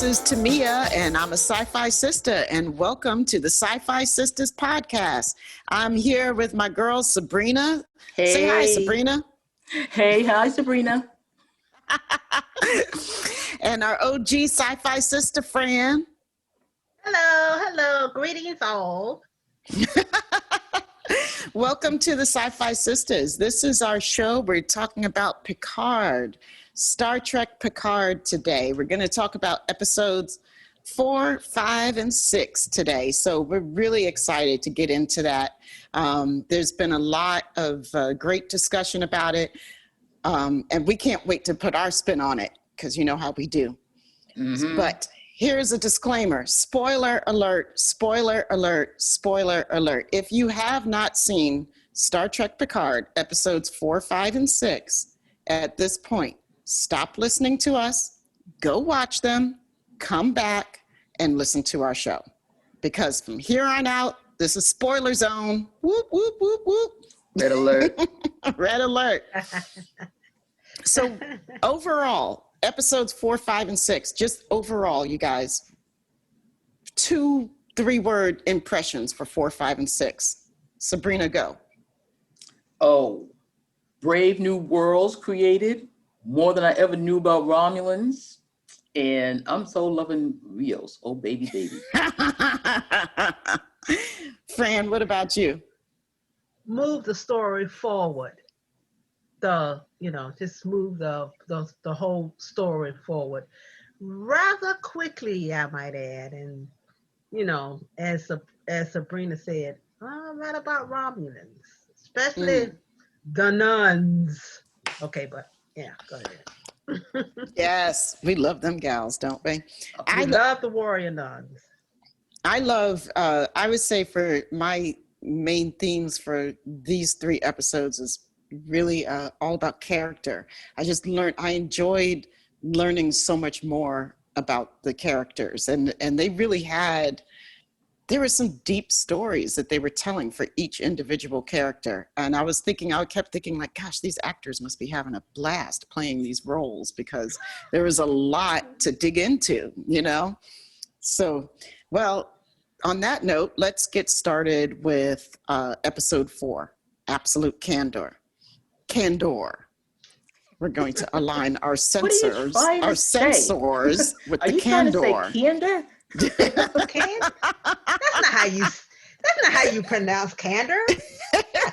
This is Tamia, and I'm a SyFy sister, and welcome to the SyFy Sistas podcast. I'm here with my girl, Subrina. Hey. Say hi, Subrina. Hey, hi, Subrina. And our OG SyFy sister, Fran. Hello. Greetings all. Welcome to the SyFy Sistas. This is our show. We're talking about Picard, Star Trek Picard today. We're going to talk about episodes 4, 5, and 6 today. So we're really excited to get into that. There's been a lot of great discussion about it. And we can't wait to put our spin on it because you know how we do. Mm-hmm. But here's a disclaimer. Spoiler alert, spoiler alert, spoiler alert. If you have not seen Star Trek Picard episodes 4, 5, and 6 at this point, stop listening to us, go watch them, come back, and listen to our show. Because from here on out, this is spoiler zone. Whoop, whoop, whoop, whoop. Red alert. Red alert. So overall, episodes 4, 5, and 6, just overall, you guys, 2 3-word impressions for 4, 5, and 6. Subrina, go. Oh, brave new worlds created, more than I ever knew about Romulans, and I'm so loving Rios. Oh, baby. Fran, what about you? Move the story forward. Just move the whole story forward rather quickly, I might add. And as Subrina said, right about Romulans, especially the nuns. Okay, but yeah, go ahead. Yes, we love them gals, don't we? I love the warrior nuns. I love. I would say for my main themes for these 3 episodes is really all about character. I enjoyed learning so much more about the characters, and they really there were some deep stories that they were telling for each individual character. And I kept thinking like, gosh, these actors must be having a blast playing these roles because there was a lot to dig into, So, well, on that note, let's get started with episode 4, Absolute Candor. We're going to align our sensors with the candor. Are you trying to say candor? That's not how you pronounce candor.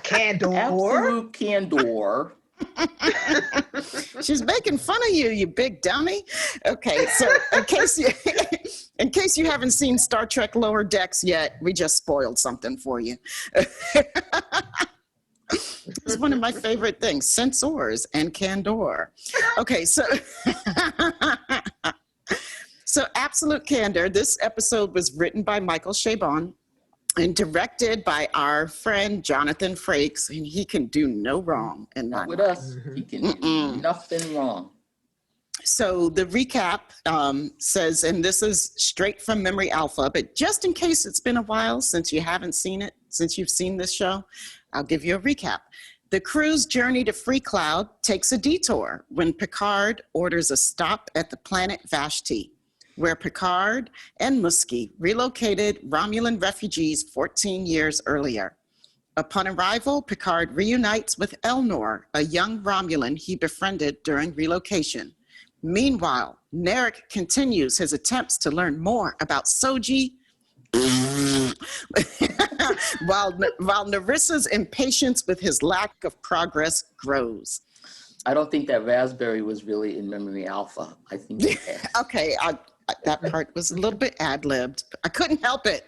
Candor. Absolute candor. She's making fun of you, you big dummy. Okay, so in case you haven't seen Star Trek Lower Decks yet, we just spoiled something for you. It's one of my favorite things, sensors and candor. Okay, so Absolute Candor. This episode was written by Michael Chabon and directed by our friend Jonathan Frakes, and he can do no wrong. And not with us, he can do nothing wrong. So the recap says, and this is straight from Memory Alpha, but just in case it's been a while since you haven't seen it, since you've seen this show, I'll give you a recap. The crew's journey to Free Cloud takes a detour when Picard orders a stop at the planet Vashti, where Picard and Muskie relocated Romulan refugees 14 years earlier. Upon arrival, Picard reunites with Elnor, a young Romulan he befriended during relocation. Meanwhile, Narek continues his attempts to learn more about Soji, while Narissa's impatience with his lack of progress grows. I don't think that raspberry was really in Memory Alpha. I think okay, that part was a little bit ad-libbed. I couldn't help it.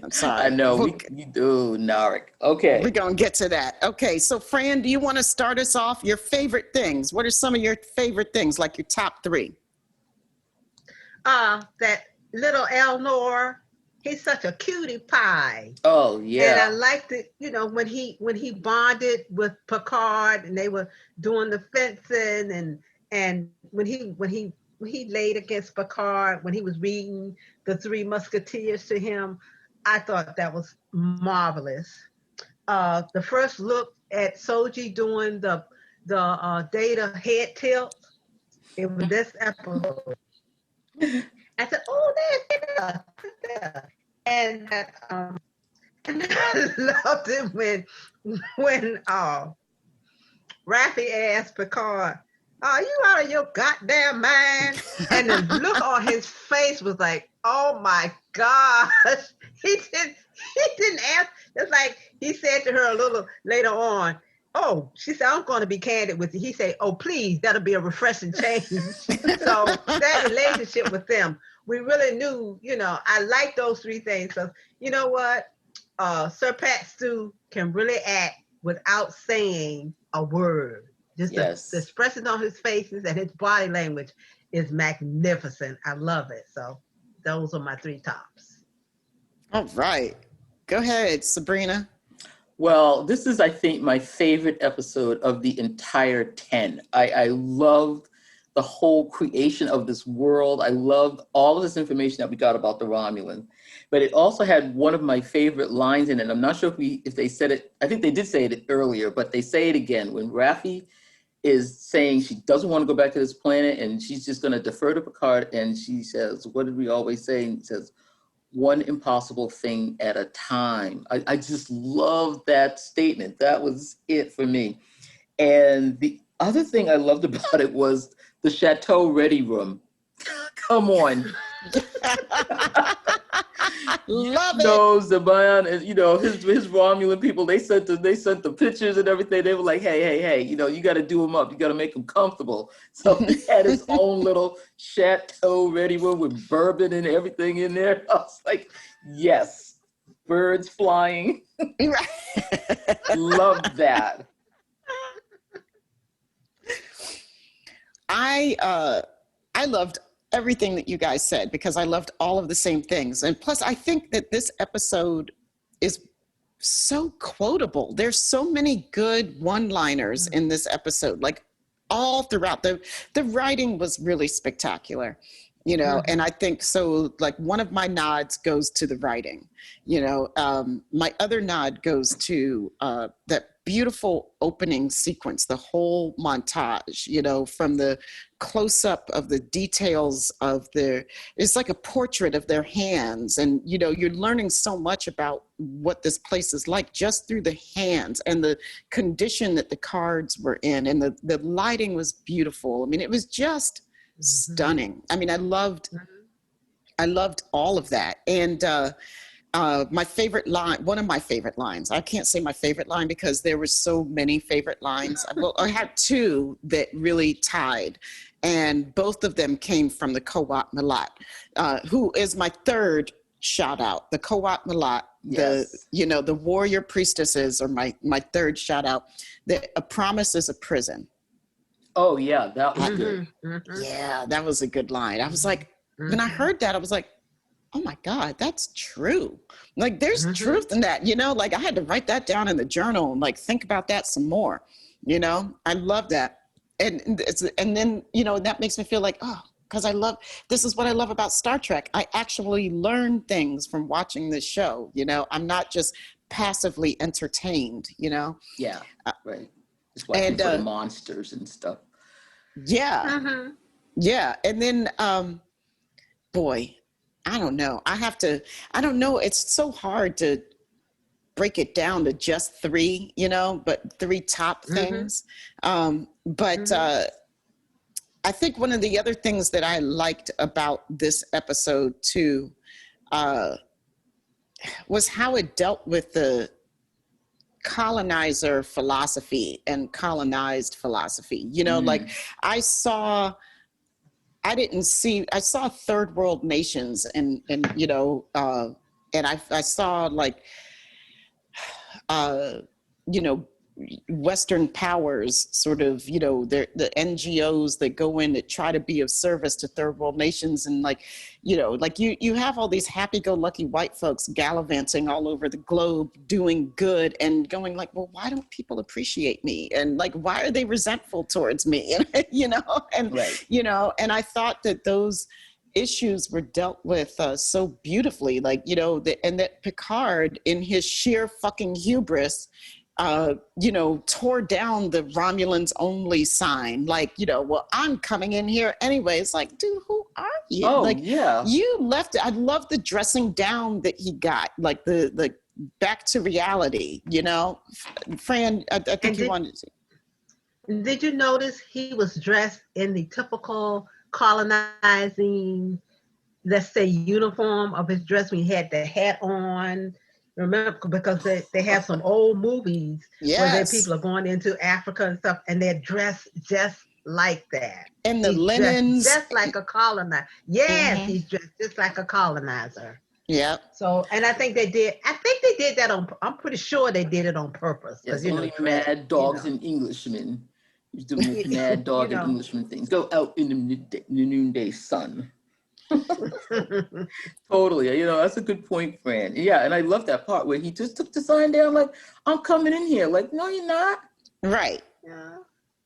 I'm sorry. I know. You do, Narek. Okay. We're going to get to that. Okay, so Fran, do you want to start us off? Your favorite things. What are some of your favorite things, like your top 3? That little Elnor, he's such a cutie pie. Oh, yeah. And I liked it, when he bonded with Picard and they were doing the fencing and when he laid against Picard, when he was reading the 3 Musketeers to him, I thought that was marvelous. The first look at Soji doing the Data head tilt, it was this episode. I said, "Oh, there's Sistas." And and I loved it when Raffi asked Picard, "Are you out of your goddamn mind?" And the look on his face was like, "Oh my gosh!" He didn't ask. It's like he said to her a little later on. Oh, she said, "I'm going to be candid with you." He said, "Oh, please, that'll be a refreshing change." So that relationship with them, we really knew. I like those three things. So you know what? Sir Pat Stu can really act without saying a word. Just the Yes. expression on his faces and his body language is magnificent. I love it. So those are my three tops. All right. Go ahead, Subrina. Well, this is, I think, my favorite episode of the entire 10. I loved the whole creation of this world. I loved all of this information that we got about the Romulans. But it also had one of my favorite lines in it. I'm not sure if they said it. I think they did say it earlier, but they say it again. When Raffi is saying she doesn't want to go back to this planet and she's just going to defer to Picard. And she says, what did we always say? And he says, one impossible thing at a time. I just love that statement. That was it for me. And the other thing I loved about it was the Chateau Ready Room. Come on. Love it. Knows the Bion, and his Romulan people. They sent the pictures and everything. They were like, hey, you got to do him up. You got to make him comfortable. So he had his own little Chateau Ready Room with bourbon and everything in there. I was like, yes, birds flying. Love that. I loved everything that you guys said because I loved all of the same things. And plus, I think that this episode is so quotable. There's so many good one-liners in this episode, like all throughout. The writing was really spectacular, and I think so, like one of my nods goes to the writing, my other nod goes to that beautiful opening sequence, the whole montage, from the close-up of the details of it's like a portrait of their hands. And, you're learning so much about what this place is like just through the hands and the condition that the cards were in. And the lighting was beautiful. I mean, it was just stunning. I mean, I loved all of that. And, my favorite line, one of my favorite lines, I can't say my favorite line because there were so many favorite lines. I had two that really tied, and both of them came from the Kowat Malat, who is my third shout out. The Kowat Malat, Yes. the warrior priestesses are my third shout out. A promise is a prison. Oh, yeah, that was good. Yeah, that was a good line. I was like, when I heard that, I was like, oh my God, that's true. Like there's truth in that, like I had to write that down in the journal and like think about that some more, I love that. And then, that makes me feel like, oh, because this is what I love about Star Trek. I actually learn things from watching this show, I'm not just passively entertained, Yeah, right. Just watching for the monsters and stuff. Yeah. Yeah. And then, boy, I don't know. I don't know. It's so hard to break it down to just three, but three top things. But I think one of the other things that I liked about this episode too, was how it dealt with the colonizer philosophy and colonized philosophy. Like I saw third world nations and I saw like, Western powers sort of, the NGOs that go in that try to be of service to third world nations. And like, you have all these happy-go-lucky white folks gallivanting all over the globe doing good and going like, well, why don't people appreciate me? And like, why are they resentful towards me? And, Right. And I thought that those issues were dealt with so beautifully, like, and that Picard in his sheer fucking hubris tore down the Romulans only sign. Like, well, I'm coming in here anyway. It's like, dude, who are you? Oh, like, yeah. You left. I love the dressing down that he got, like the back to reality, Fran, I think you wanted to. Did you notice he was dressed in the typical colonizing, let's say, uniform of his dress when he had the hat on? Remember, because they have some old movies where people are going into Africa and stuff, and they're dressed just like that. And the linens. Just like a colonizer. Yes, he's dressed just like a colonizer. Yeah. So, and I think they did that I'm pretty sure they did it on purpose. Yes, only mad dogs and Englishmen. Used to do mad dog and Englishman things. Go out in the noonday sun. Totally. That's a good point, Fran. Yeah, and I love that part where he just took the sign down like, I'm coming in here. Like, no, you're not. Right. Yeah.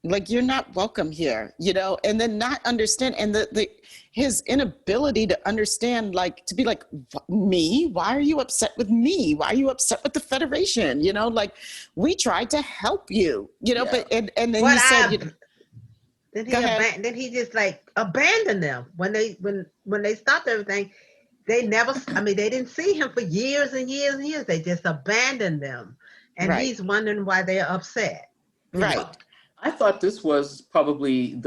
Like, you're not welcome here, and then not understand. And his inability to understand, like, to be like, me? Why are you upset with me? Why are you upset with the Federation? Like, we tried to help you, but, and then he said, then he just like abandoned them when they stopped everything. They never, they didn't see him for years and years and years. They just abandoned them. And he's wondering why they're upset. Right. I thought this was probably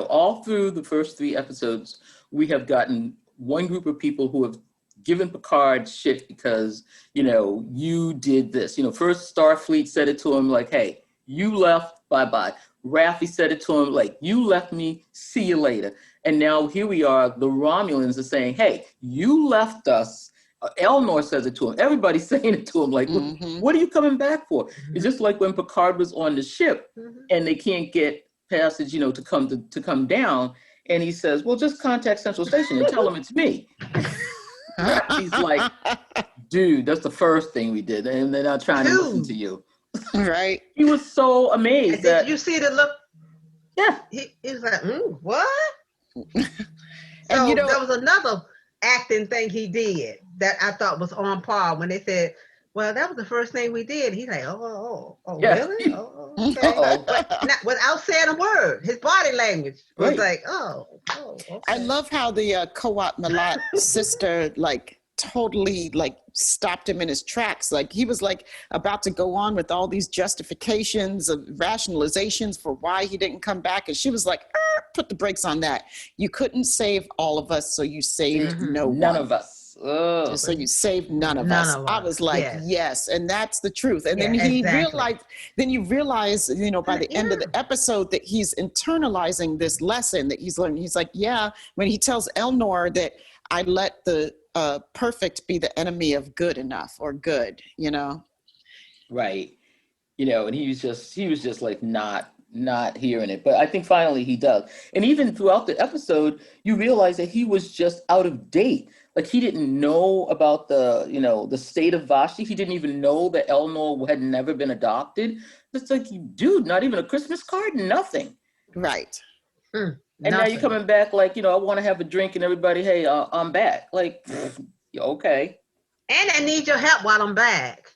all through the first 3 episodes, we have gotten one group of people who have given Picard shit because, you did this. First Starfleet said it to him like, hey, you left, bye-bye. Raffi said it to him like, you left me, see you later. And now here we are, the Romulans are saying, hey, you left us. Elnor says it to him. Everybody's saying it to him like, what are you coming back for? It's just like when Picard was on the ship and they can't get passage, to come down. And he says, well, just contact Central Station and tell them it's me. He's like, dude, that's the first thing we did. And they're not trying to listen to you. Right. He was so amazed. Did you see the look? Yeah. He was like, what? And so there was another acting thing he did that I thought was on par when they said, well, that was the first thing we did. He's like, really? Oh, okay. But without saying a word, his body language was like, okay. I love how the Kowat Malat sister, like, totally, like, stopped him in his tracks. Like, he was, like, about to go on with all these justifications of rationalizations for why he didn't come back. And she was like, put the brakes on that. You couldn't save all of us, so you saved none of us. Oh. So you saved none of us. I was like, yes, and that's the truth. And then he realized, you realize, by the end of the episode that he's internalizing this lesson that he's learning. He's like, when he tells Elnor that I let the perfect be the enemy of good enough or good, Right. And he was just like not hearing it. But I think finally he does. And even throughout the episode, you realize that he was just out of date. Like, he didn't know about the state of Vashti. He didn't even know that Elnor had never been adopted. It's like, dude, not even a Christmas card, nothing. Right. And now you're coming back like, I want to have a drink and everybody, hey, I'm back. Like, okay. And I need your help while I'm back.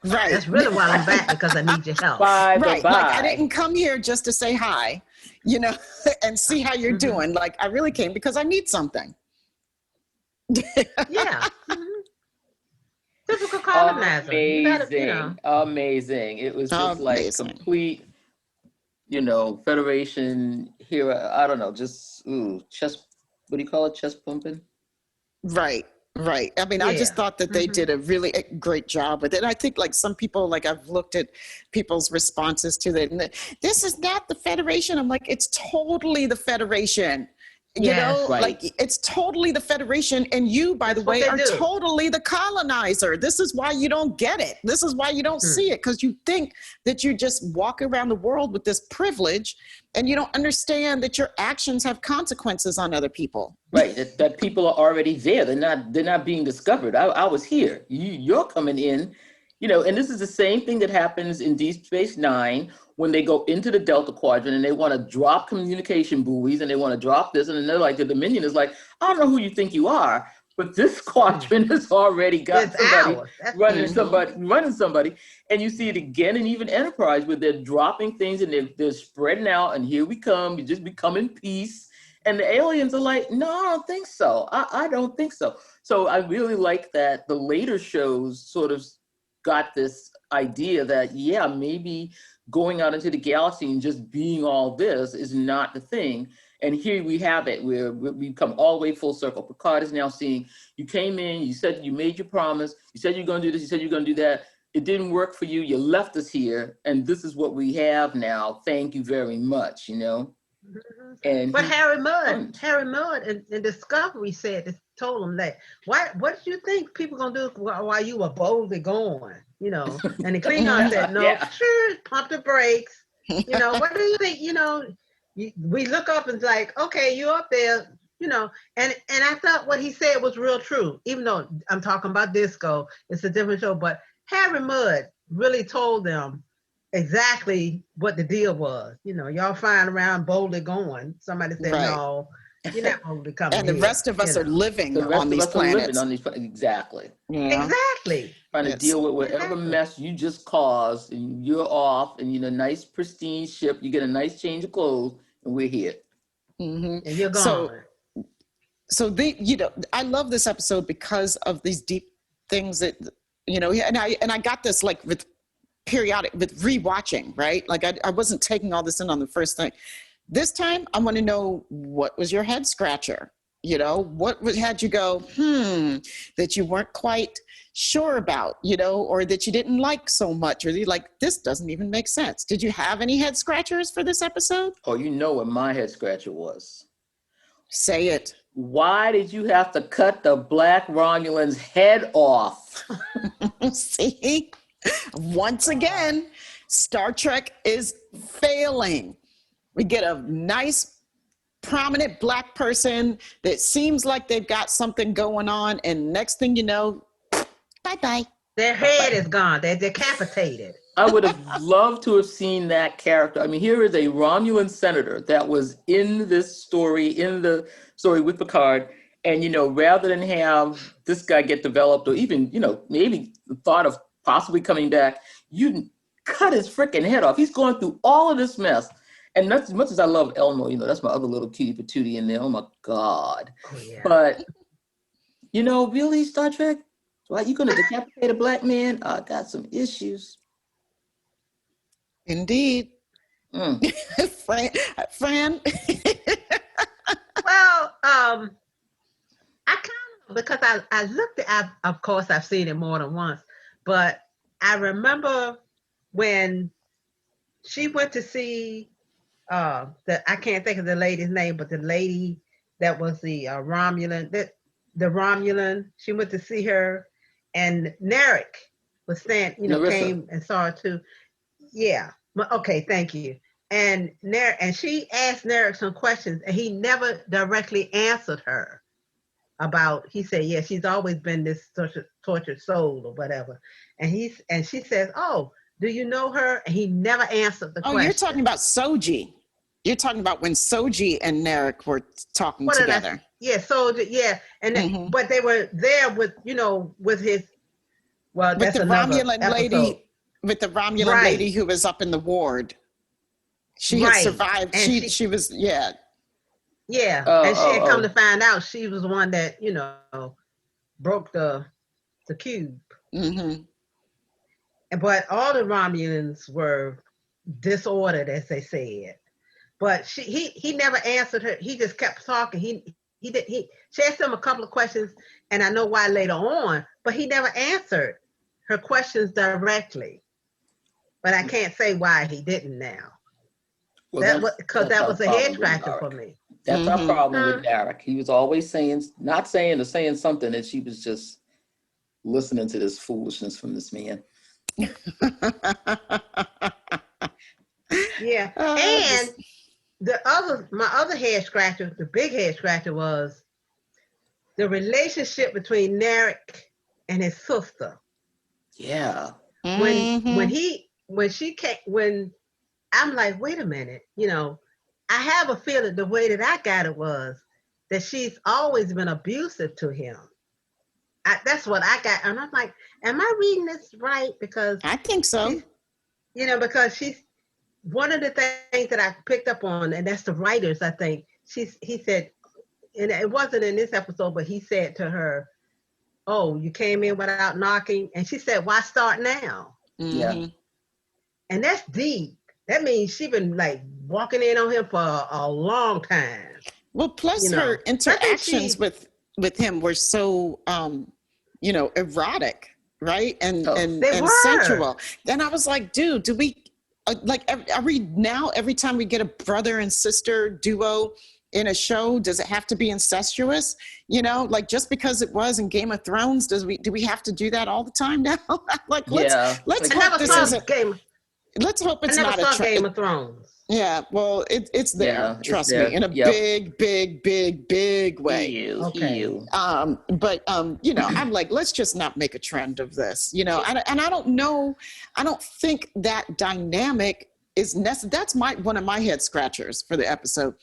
Right. That's really why I'm back, because I need your help. Bye. Like, I didn't come here just to say hi, and see how you're doing. Like, I really came because I need something. Yeah. Typical colonizer. Amazing. It was just like complete, Federation hero. I don't know, just chest. What do you call it? Chest pumping. Right. I mean, I just thought that they did a really great job with it. And I think, like, some people, like, I've looked at people's responses to that, and this is not the Federation. I'm like, it's totally the Federation. Like, it's totally the Federation. And you, by the way, are totally the colonizer. This is why you don't get it. This is why you don't see it, because you think that you just walk around the world with this privilege and you don't understand that your actions have consequences on other people. Right. That people are already there. They're not being discovered. I was here. You're coming in, and this is the same thing that happens in Deep Space Nine when they go into the Delta Quadrant and they want to drop communication buoys and they want to drop this. And then they're like, the Dominion is like, I don't know who you think you are, But this squadron has already got It's somebody ours. That's running somebody. And you see it again in even Enterprise where they're dropping things and they're spreading out and here we come, you just become in peace. And the aliens are like, no, I don't think so. I don't think so. So I really like that the later shows sort of got this idea that, yeah, maybe going out into the galaxy and just being all this is not the thing. And here we have it, where we come all the way full circle. Picard is now seeing, you came in, you said you made your promise, you said you're going to do this, you said you're going to do that. It didn't work for you. You left us here, and this is what we have now. Thank you very much, you know. And but Harry Mudd in Discovery told him that. What did you think people gonna do while you were boldly going? You know, and the Klingon said, no, sure, pump the brakes. You know, what do you think? You know, we look up and it's like, okay, you're up there. You know, and I thought what he said was real true. Even though I'm talking about Disco, it's a different show. But Harry Mudd really told them exactly what the deal was. You know, y'all flying around boldly going. Somebody said, no, you're not boldly coming. And the rest of us are living on these planets. Exactly. Yeah. Exactly. Trying to deal with whatever mess you just caused, and you're off, and you're in a nice, pristine ship. You get a nice change of clothes, and we're here. And you're gone. So I love this episode because of these deep things that, you know, and I got this like with rewatching, right? Like I wasn't taking all this in on the first thing. This time I want to know, what was your head scratcher? You know, what had you go, that you weren't quite sure about, you know, or that you didn't like so much, or you like, this doesn't even make sense. Did you have any head scratchers for this episode? Oh, you know what my head scratcher was. Say it. Why did you have to cut the Black Romulan's head off? See? Once again, Star Trek is failing. We get a nice, prominent Black person that seems like they've got something going on, and next thing you know, bye-bye. Their head is gone. They're decapitated. I would have loved to have seen that character. I mean, here is a Romulan senator that was in the story with Picard, and, you know, rather than have this guy get developed, or even, you know, maybe the thought of possibly coming back, you cut his freaking head off. He's going through all of this mess. And that's, as much as I love Elmo, you know, that's my other little cutie patootie in there. Oh my God. Oh, yeah. But, you know, really, Star Trek? Why you gonna decapitate a Black man? I got some issues. Indeed. Fran? Well, I kind of, because I looked at, of course, I've seen it more than once, but I remember when she went to see, I can't think of the lady's name, but the lady that was the Romulan, the Romulan, she went to see her, and Narek was standing, you know, Narissa came and saw her too. Yeah. Okay, thank you. And she asked Narek some questions, and he never directly answered her about, he said, yeah, she's always been this tortured soul or whatever. And she says, oh, do you know her? And he never answered the question. Oh, you're talking about Soji. You're talking about when Soji and Narek were talking together. Yeah, Soji, yeah. And but they were there with, you know, with his, well, with that's the Romulan lady, with the Romulan lady who was up in the ward. She had survived. And she was, yeah. Yeah, and she had come to find out she was the one that, you know, broke the cube. Mm-hmm. But all the Romulans were disordered, as they said. But he never answered her. He just kept talking. She asked him a couple of questions, and I know why later on, but he never answered her questions directly. But I can't say why he didn't now. Well, that was a head scratcher for me. That's our problem with Derek. He was always saying something, and she was just listening to this foolishness from this man. Yeah. And my other head scratcher, the big head scratcher, was the relationship between Narek and his sister. Yeah. When I'm like, wait a minute, you know, I have a feeling the way that I got it was that she's always been abusive to him. That's what I got, and I'm like, am I reading this right? Because I think so. because she's one of the things that I picked up on, and that's the writers. I think he said, and it wasn't in this episode, but he said to her, "Oh, you came in without knocking," and she said, "Why start now?" Yeah. And that's deep. That means she been like walking in on him for a long time. Well, plus her interactions with him were so erotic, right? And sensual. Then I was like, dude, do we are we now every time we get a brother and sister duo in a show, does it have to be incestuous? Like just because it was in Game of Thrones, do we have to do that all the time now? Like let's hope this isn't Let's hope it's not a Game of Thrones. Yeah, well, it's there. Yeah, trust me, in a big way. Okay. But I'm like, let's just not make a trend of this. And I don't know. I don't think that dynamic is necessary. That's one of my head scratchers for the episode.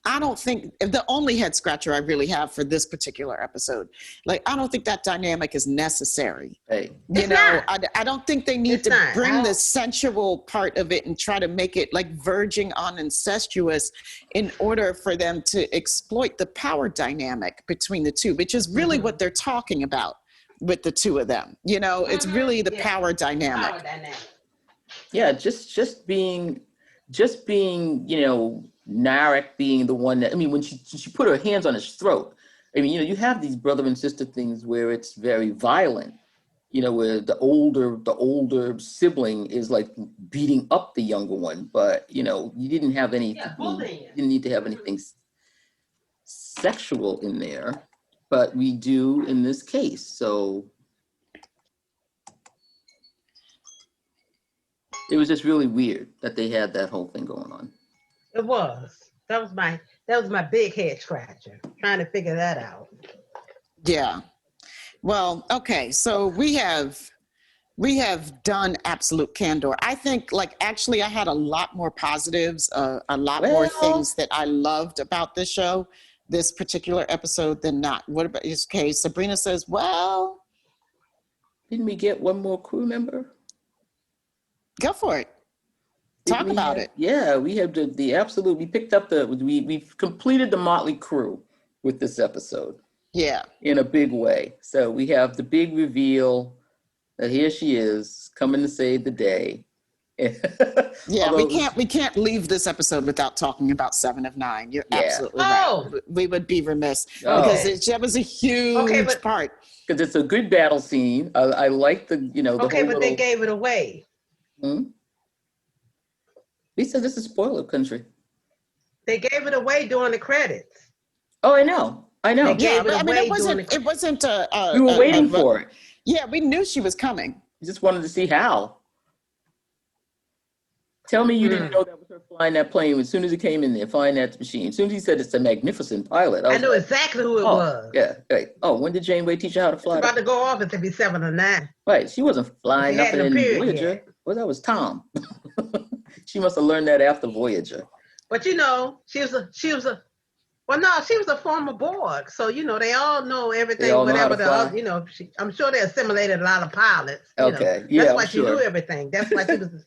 I don't think the only head scratcher I really have for this particular episode, like, I don't think that dynamic is necessary. Hey. I don't think they need to bring the sensual part of it and try to make it like verging on incestuous in order for them to exploit the power dynamic between the two, which is really what they're talking about with the two of them. It's really the power dynamic. Yeah, just being, Narek being the one that, when she put her hands on his throat, you have these brother and sister things where it's very violent, where the older sibling is like beating up the younger one, but you didn't have anything, you didn't need to have anything sexual in there, but we do in this case. So it was just really weird that they had that whole thing going on. It was. That was my big head scratcher, trying to figure that out. Yeah. Well, okay. So we have done absolute candor. I think, actually, I had a lot more positives, a lot more things that I loved about this show, this particular episode, than not. What about this case? Subrina says, well, didn't we get one more crew member? Go for it. Talk about it. Yeah, we have the absolute. We picked up we've completed the motley crew with this episode. Yeah, in a big way. So we have the big reveal that here she is coming to save the day. Yeah, we can't leave this episode without talking about 7 of 9. You're absolutely right. We would be remiss because that was a huge part. Because it's a good battle scene. I like the but they gave it away. Lisa, this is spoiler country. They gave it away during the credits. Oh, I know. Yeah, but it wasn't. We were waiting for it. Yeah, we knew she was coming. We just wanted to see how. Tell me you didn't know that was her flying that plane as soon as it came in there, flying that machine. As soon as he said it's a magnificent pilot. I knew exactly who it was. Yeah, right. Oh, when did Janeway teach you how to fly? It's about to go off. It's to be 7 or 9. Right. She wasn't flying nothing in Voyager. Yet. Well, that was Tom. She must have learned that after Voyager. But she was a former Borg, so they all know everything. All whatever know I'm sure they assimilated a lot of pilots. Okay, that's why she knew everything. That's why she was.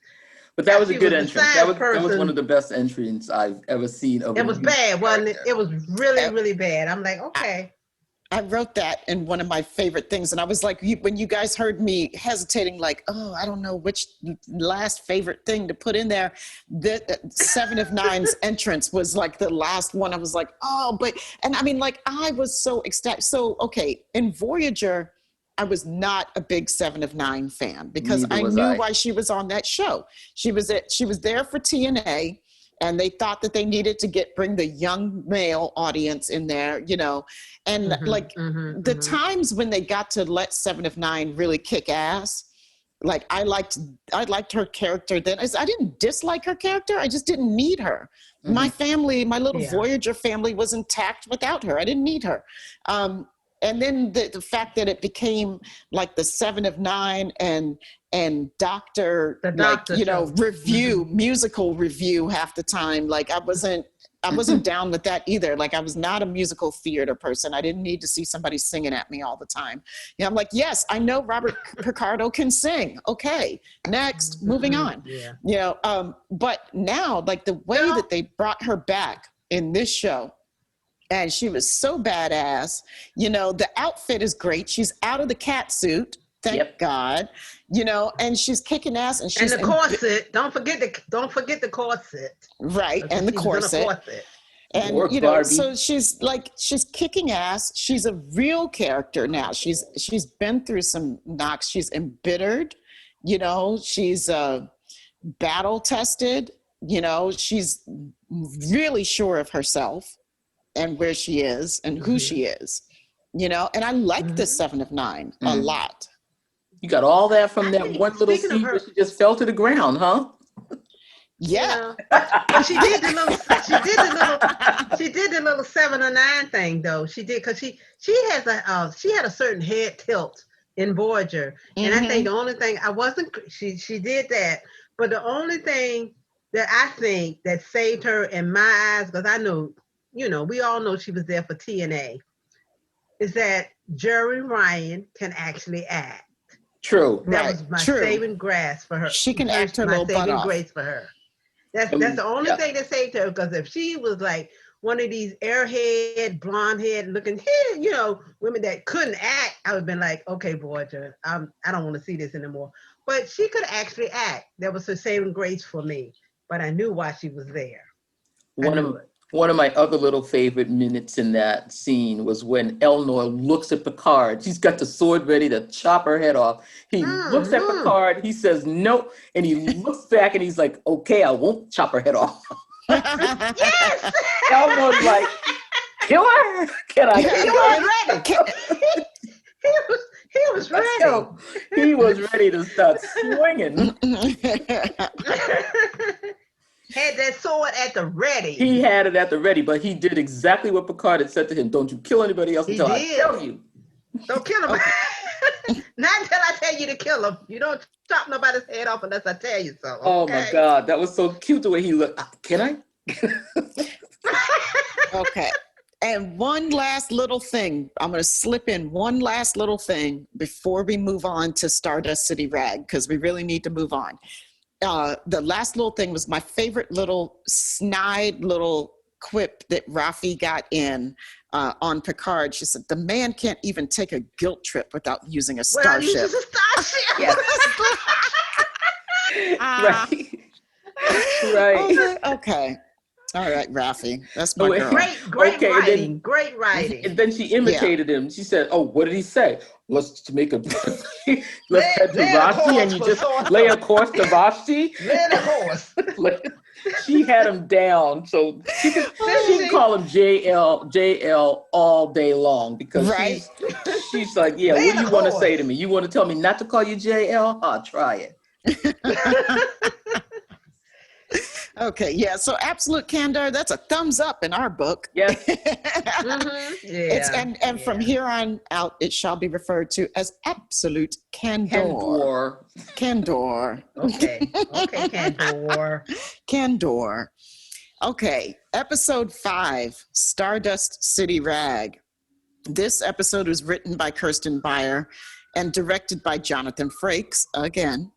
But that was a good entrance. That was one of the best entries I've ever seen. It was bad, wasn't it? It was really, really bad. I'm like, okay. I wrote that in one of my favorite things. And I was like, when you guys heard me hesitating, like, oh, I don't know which last favorite thing to put in there. The 7 of 9's entrance was like the last one. I was like, oh, I was so ecstatic. So, okay, in Voyager, I was not a big 7 of 9 fan because I knew why she was on that show. She was there for TNA. And they thought that they needed to bring the young male audience in there, and the times when they got to let 7 of 9 really kick ass, like I liked her character then. I didn't dislike her character. I just didn't need her. Mm-hmm. My family, my little Voyager family was intact without her. I didn't need her. And then the fact that it became like the 7 of 9 and Doctor, review, musical review half the time. Like I wasn't I wasn't down with that either. Like, I was not a musical theater person. I didn't need to see somebody singing at me all the time. I'm like, yes, I know Robert Picardo can sing. Okay, next, moving on. But now, like, the way that they brought her back in this show, and she was so badass. The outfit is great. She's out of the cat suit. Thank God. And she's kicking ass, and she's the corset. Don't forget the corset. Right, and the corset. And so she's kicking ass. She's a real character now. She's been through some knocks. She's embittered. She's battle tested. She's really sure of herself and where she is and who she is. And I like the 7 of 9 a lot. You got all that from that one little scene where she just fell to the ground, huh? Yeah. She did the little 7 or 9 thing though. She did, because she had a certain head tilt in Voyager. And I think the only thing she did that, but the only thing that I think that saved her in my eyes, because I know, we all know she was there for TNA, is that Jerry Ryan can actually act. True. That was my saving grace for her. She can act her little butt off. Grace for her. That's the only thing that saved her, because if she was like one of these airhead, blonde head looking, women that couldn't act, I would have been like, okay, Voyager, I don't want to see this anymore. But she could actually act. That was her saving grace for me. But I knew why she was there. One of my other little favorite minutes in that scene was when Elnor looks at Picard. She's got the sword ready to chop her head off. He looks at Picard. He says, no. And he looks back and he's like, okay, I won't chop her head off. Yes! Elnor's like, kill her? Can I kill her? He was ready. He was ready to start swinging. Had that sword at the ready. He had it at the ready, but he did exactly what Picard had said to him. Don't you kill anybody else until I tell you. Don't kill him. Not until I tell you to kill him. You don't chop nobody's head off unless I tell you so. Okay? Oh my God. That was so cute the way he looked. Can I? Okay. And one last little thing. I'm going to slip in one last little thing before we move on to Stardust City Rag, because we really need to move on. The last little thing was my favorite little snide little quip that Rafi got in on Picard. She said, the man can't even take a guilt trip without using a starship. Well, uses a starship. Right. Okay. All right, Rafi. That's my girl. Great writing. Great writing. And then she imitated him. She said, oh, what did he say? Let's make a let's head to Vashti, and you just lay a course to Vashti. Lay a course. She had him down, so she can call him JL all day long, because she's like, yeah, what do you want to say to me? You want to tell me not to call you JL? I'll try it. Okay, yeah, so absolute candor, that's a thumbs up in our book. Yes. And from here on out, it shall be referred to as absolute candor. Candor. Okay, candor. Candor. Okay, episode 5, Stardust City Rag. This episode was written by Kirsten Beyer and directed by Jonathan Frakes, again.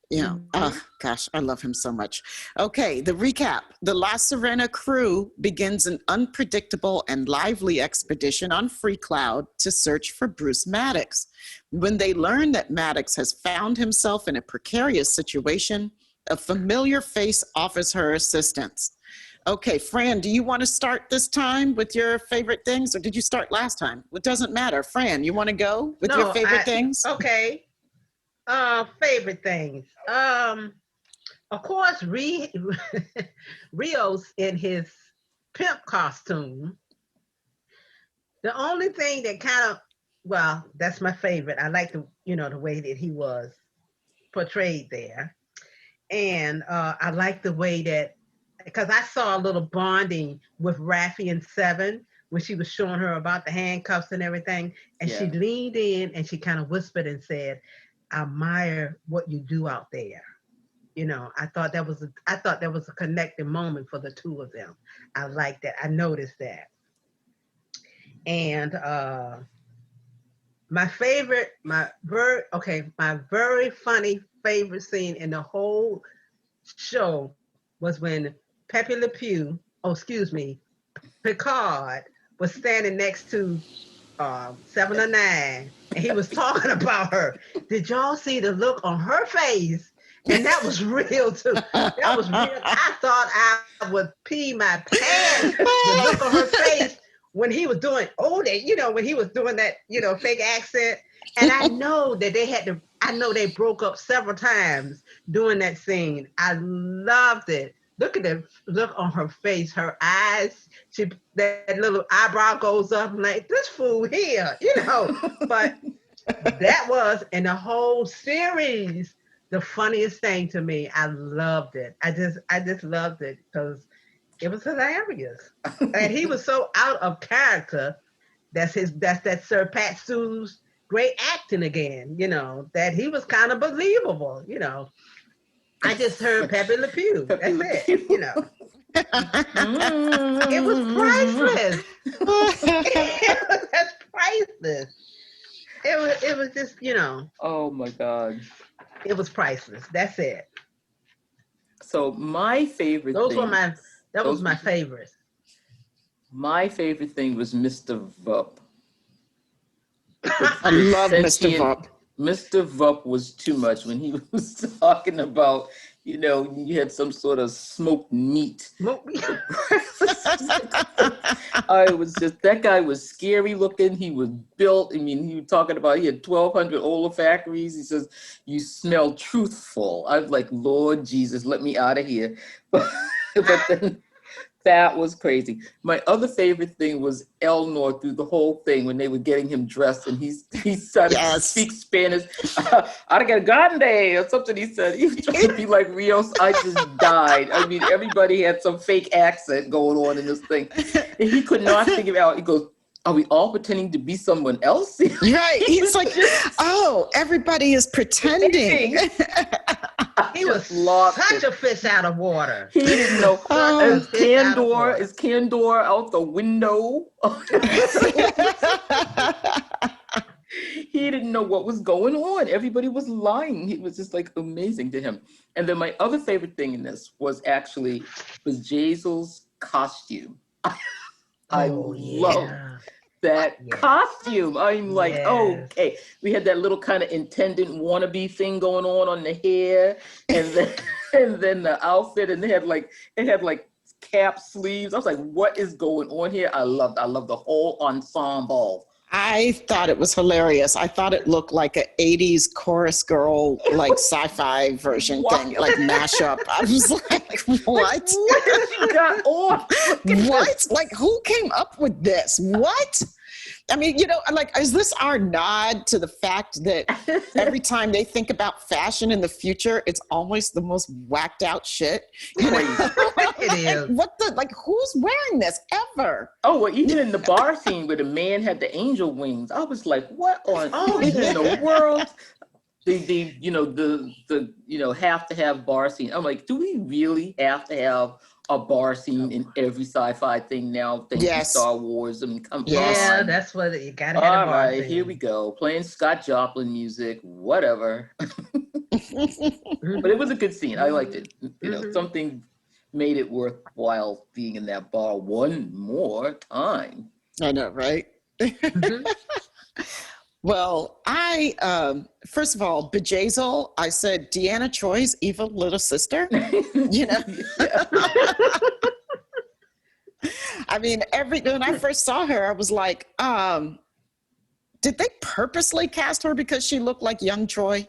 Yeah. Oh, gosh, I love him so much. Okay, the recap. The La Sirena crew begins an unpredictable and lively expedition on Free Cloud to search for Bruce Maddox. When they learn that Maddox has found himself in a precarious situation, a familiar face offers her assistance. Okay, Fran, do you want to start this time with your favorite things, or did you start last time? It doesn't matter. Fran, you want to go with your favorite things? Okay. Favorite things. Of course, Rios in his pimp costume. The only thing that that's my favorite. I like the way that he was portrayed there. And I like the way that, because I saw a little bonding with Raffi and Seven when she was showing her about the handcuffs and everything. And she leaned in and she kind of whispered and said, I admire what you do out there. I thought that was a connecting moment for the two of them. I like that. I noticed that. And my very funny favorite scene in the whole show was when Pepe Le Pew, Picard was standing next to 709, and he was talking about her. Did y'all see the look on her face? And that was real too. That was real. I thought I would pee my pants. The look on her face when he was doing when he was doing that, fake accent. And I know that they broke up several times doing that scene. I loved it. Look at the look on her face, her eyes. That little eyebrow goes up. I'm like, this fool here, But that was, in the whole series, the funniest thing to me. I loved it. I just loved it because it was hilarious. And he was so out of character. That's that Sir Pat Sue's great acting again, that he was kind of believable, I just heard Pepe Le Pew. That's it, It was priceless. That's priceless. It was just, Oh my God. It was priceless. That's it. So my favorite That thing, was my favorite. My favorite thing was Mr. Vup. I love Mr. Vup. Mr. Vup was too much when he was talking about, you had some sort of smoked meat. That guy was scary looking. He was built. I mean, he was talking about, he had 1,200 olfactories. He says, you smell truthful. I was like, Lord Jesus, let me out of here. But then that was crazy. My other favorite thing was Elnor through the whole thing when they were getting him dressed and he started to speak Spanish. Ariga grande or something he said. He was trying to be like Rios. I just died. I mean, everybody had some fake accent going on in this thing. And he could not figure it out. He goes, are we all pretending to be someone else? Right. He's like, oh, everybody is pretending. He was such a fish out of water. He didn't know. Is Candor out the window? He didn't know what was going on. Everybody was lying. It was just like amazing to him. And then my other favorite thing in this was Jazel's costume. I love that costume. I'm like, okay. We had that little kind of intendant wannabe thing going on the hair, and then the outfit, and it had like cap sleeves. I was like, what is going on here? I love the whole ensemble. I thought it was hilarious. I thought it looked like an 80s chorus girl, like sci-fi version thing, like mashup. I was like, what? What she got on? What? Like, who came up with this? What? I mean, is this our nod to the fact that every time they think about fashion in the future, it's almost the most whacked out shit? It is. Who's wearing this ever? Oh, well, even in the bar scene where the man had the angel wings, I was like, what on in the world? They have to have bar scene. I'm like, do we really have to have a bar scene in every sci-fi thing now? Thank you, Star Wars. I mean, come on. Yeah, that's what you gotta have. All right, here we go. Playing Scott Joplin music, whatever. But it was a good scene. I liked it. Something made it worthwhile being in that bar one more time. I know, right? Well, I, first of all, Bejazel, I said, Deanna Troy's evil little sister, I mean, when I first saw her, I was like, did they purposely cast her because she looked like young Troy?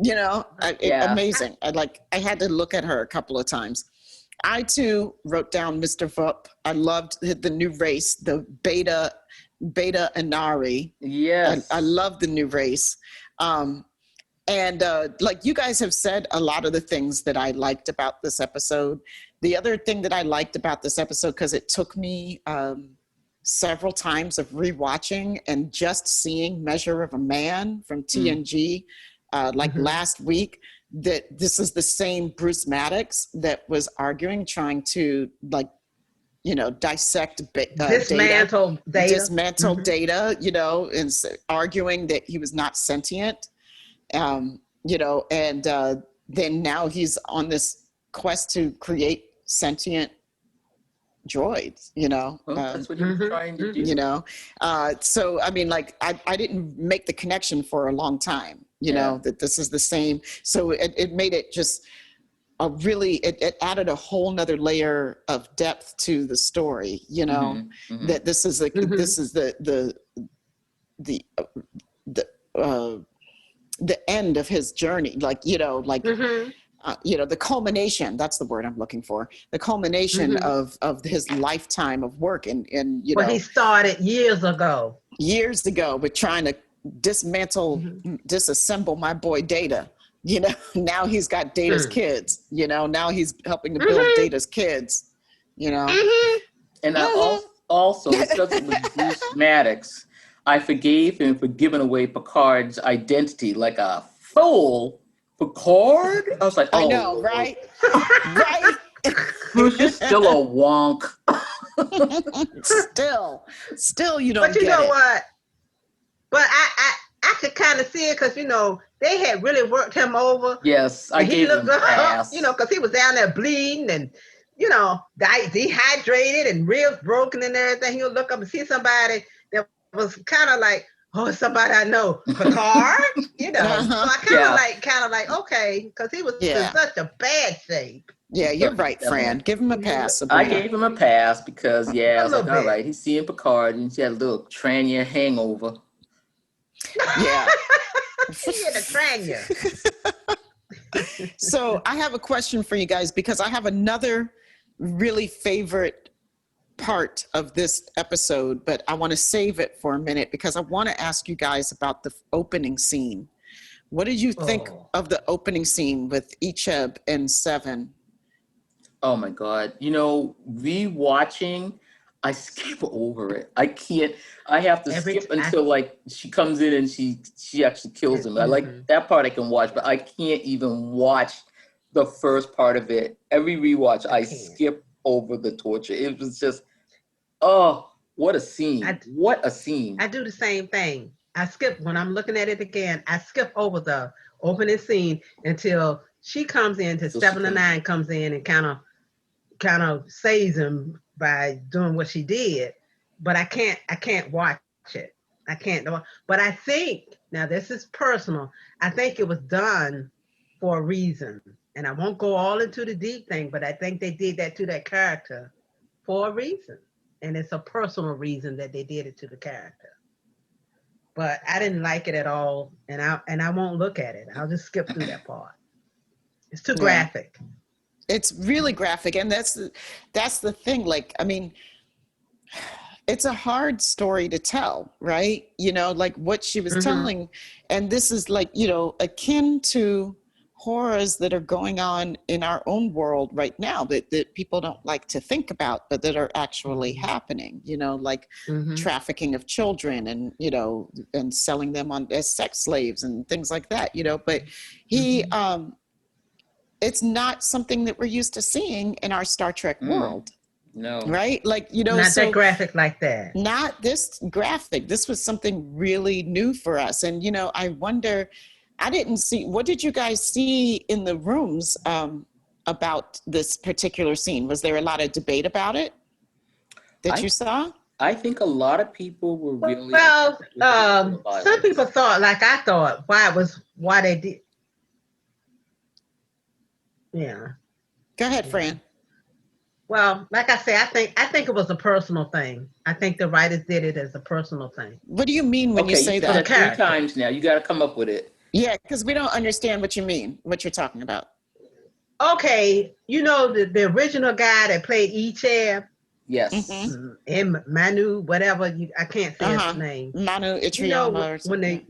Amazing. I had to look at her a couple of times. I too wrote down Mr. Vup. I loved the new race, the Beta Inari. Yes. I love the new race. And you guys have said a lot of the things that I liked about this episode. The other thing that I liked about this episode, because it took me several times of rewatching and just seeing Measure of a Man from TNG last week, that this is the same Bruce Maddox that was arguing, trying to dissect Dismantle data. dismantle data, and arguing that he was not sentient, and then now he's on this quest to create sentient droids, Well, that's what he was trying to do. So I mean, like I didn't make the connection for a long time, that this is the same. So it made it just it added a whole nother layer of depth to the story, that this is this is the end of his journey, the culmination, that's the word I'm looking for, the culmination of his lifetime of work. And well, he started years ago with trying to disassemble my boy Data. Now he's got Data's kids, now he's helping to build Data's kids, And I also, because it was Bruce Maddox, I forgave him for giving away Picard's identity like a fool. Picard? I was like, oh. I know, right? Right? Bruce is still a wonk. Still you don't get it. But you know what? But I could kind of see it because, they had really worked him over. Yes, I gave him a pass. Because he was down there bleeding and, dehydrated and ribs broken and everything. He'll look up and see somebody that was kind of like, oh, somebody I know, Picard, So I kind of like, okay, because he was in such a bad shape. Yeah, you're right, Fran. Give him a pass. Subrina. I gave him a pass because, I was like, all right, he's seeing Picard and she had a little Trania hangover. Yeah. He had a Trania. So I have a question for you guys, because I have another really favorite part of this episode, but I want to save it for a minute because I want to ask you guys about the opening scene. What did you think of the opening scene with Icheb and Seven? Oh my God. Rewatching, I skip over it. I can't. I have to skip until she comes in and she actually kills him. I like that part I can watch, but I can't even watch the first part of it. Every rewatch, I skip over the torture. It was just, oh, what a scene. What a scene. I do the same thing. I skip, when I'm looking at it again, I skip over the opening scene until she comes in, to 7 to 9 comes in and kind of saves him by doing what she did. But I can't watch it. I can't. But I think, now this is personal, I think it was done for a reason. And I won't go all into the deep thing, but I think they did that to that character for a reason. And it's a personal reason that they did it to the character. But I didn't like it at all, and I won't look at it. I'll just skip through that part. It's too graphic. It's really graphic, and that's the thing. Like, I mean, it's a hard story to tell, right? Like what she was telling, and this is like, akin to horrors that are going on in our own world right now that people don't like to think about, but that are actually happening, like trafficking of children and, and selling them as sex slaves and things like that, but he, it's not something that we're used to seeing in our Star Trek world. No. Right? Like, not that graphic like that. Not this graphic. This was something really new for us. And, I wonder, I didn't see, what did you guys see in the rooms about this particular scene? Was there a lot of debate about it that you saw? I think a lot of people were really... Well, some people thought, like I thought, why they did. Yeah. Go ahead, Fran. Well, like I say, I think it was a personal thing. I think the writers did it as a personal thing. What do you mean when you say that? 3 times now. You got to come up with it. Yeah, because we don't understand what you mean, what you're talking about. Okay, the original guy that played Icheb? Yes. And Manu, whatever, I can't say his name. Manu Itriyama or something.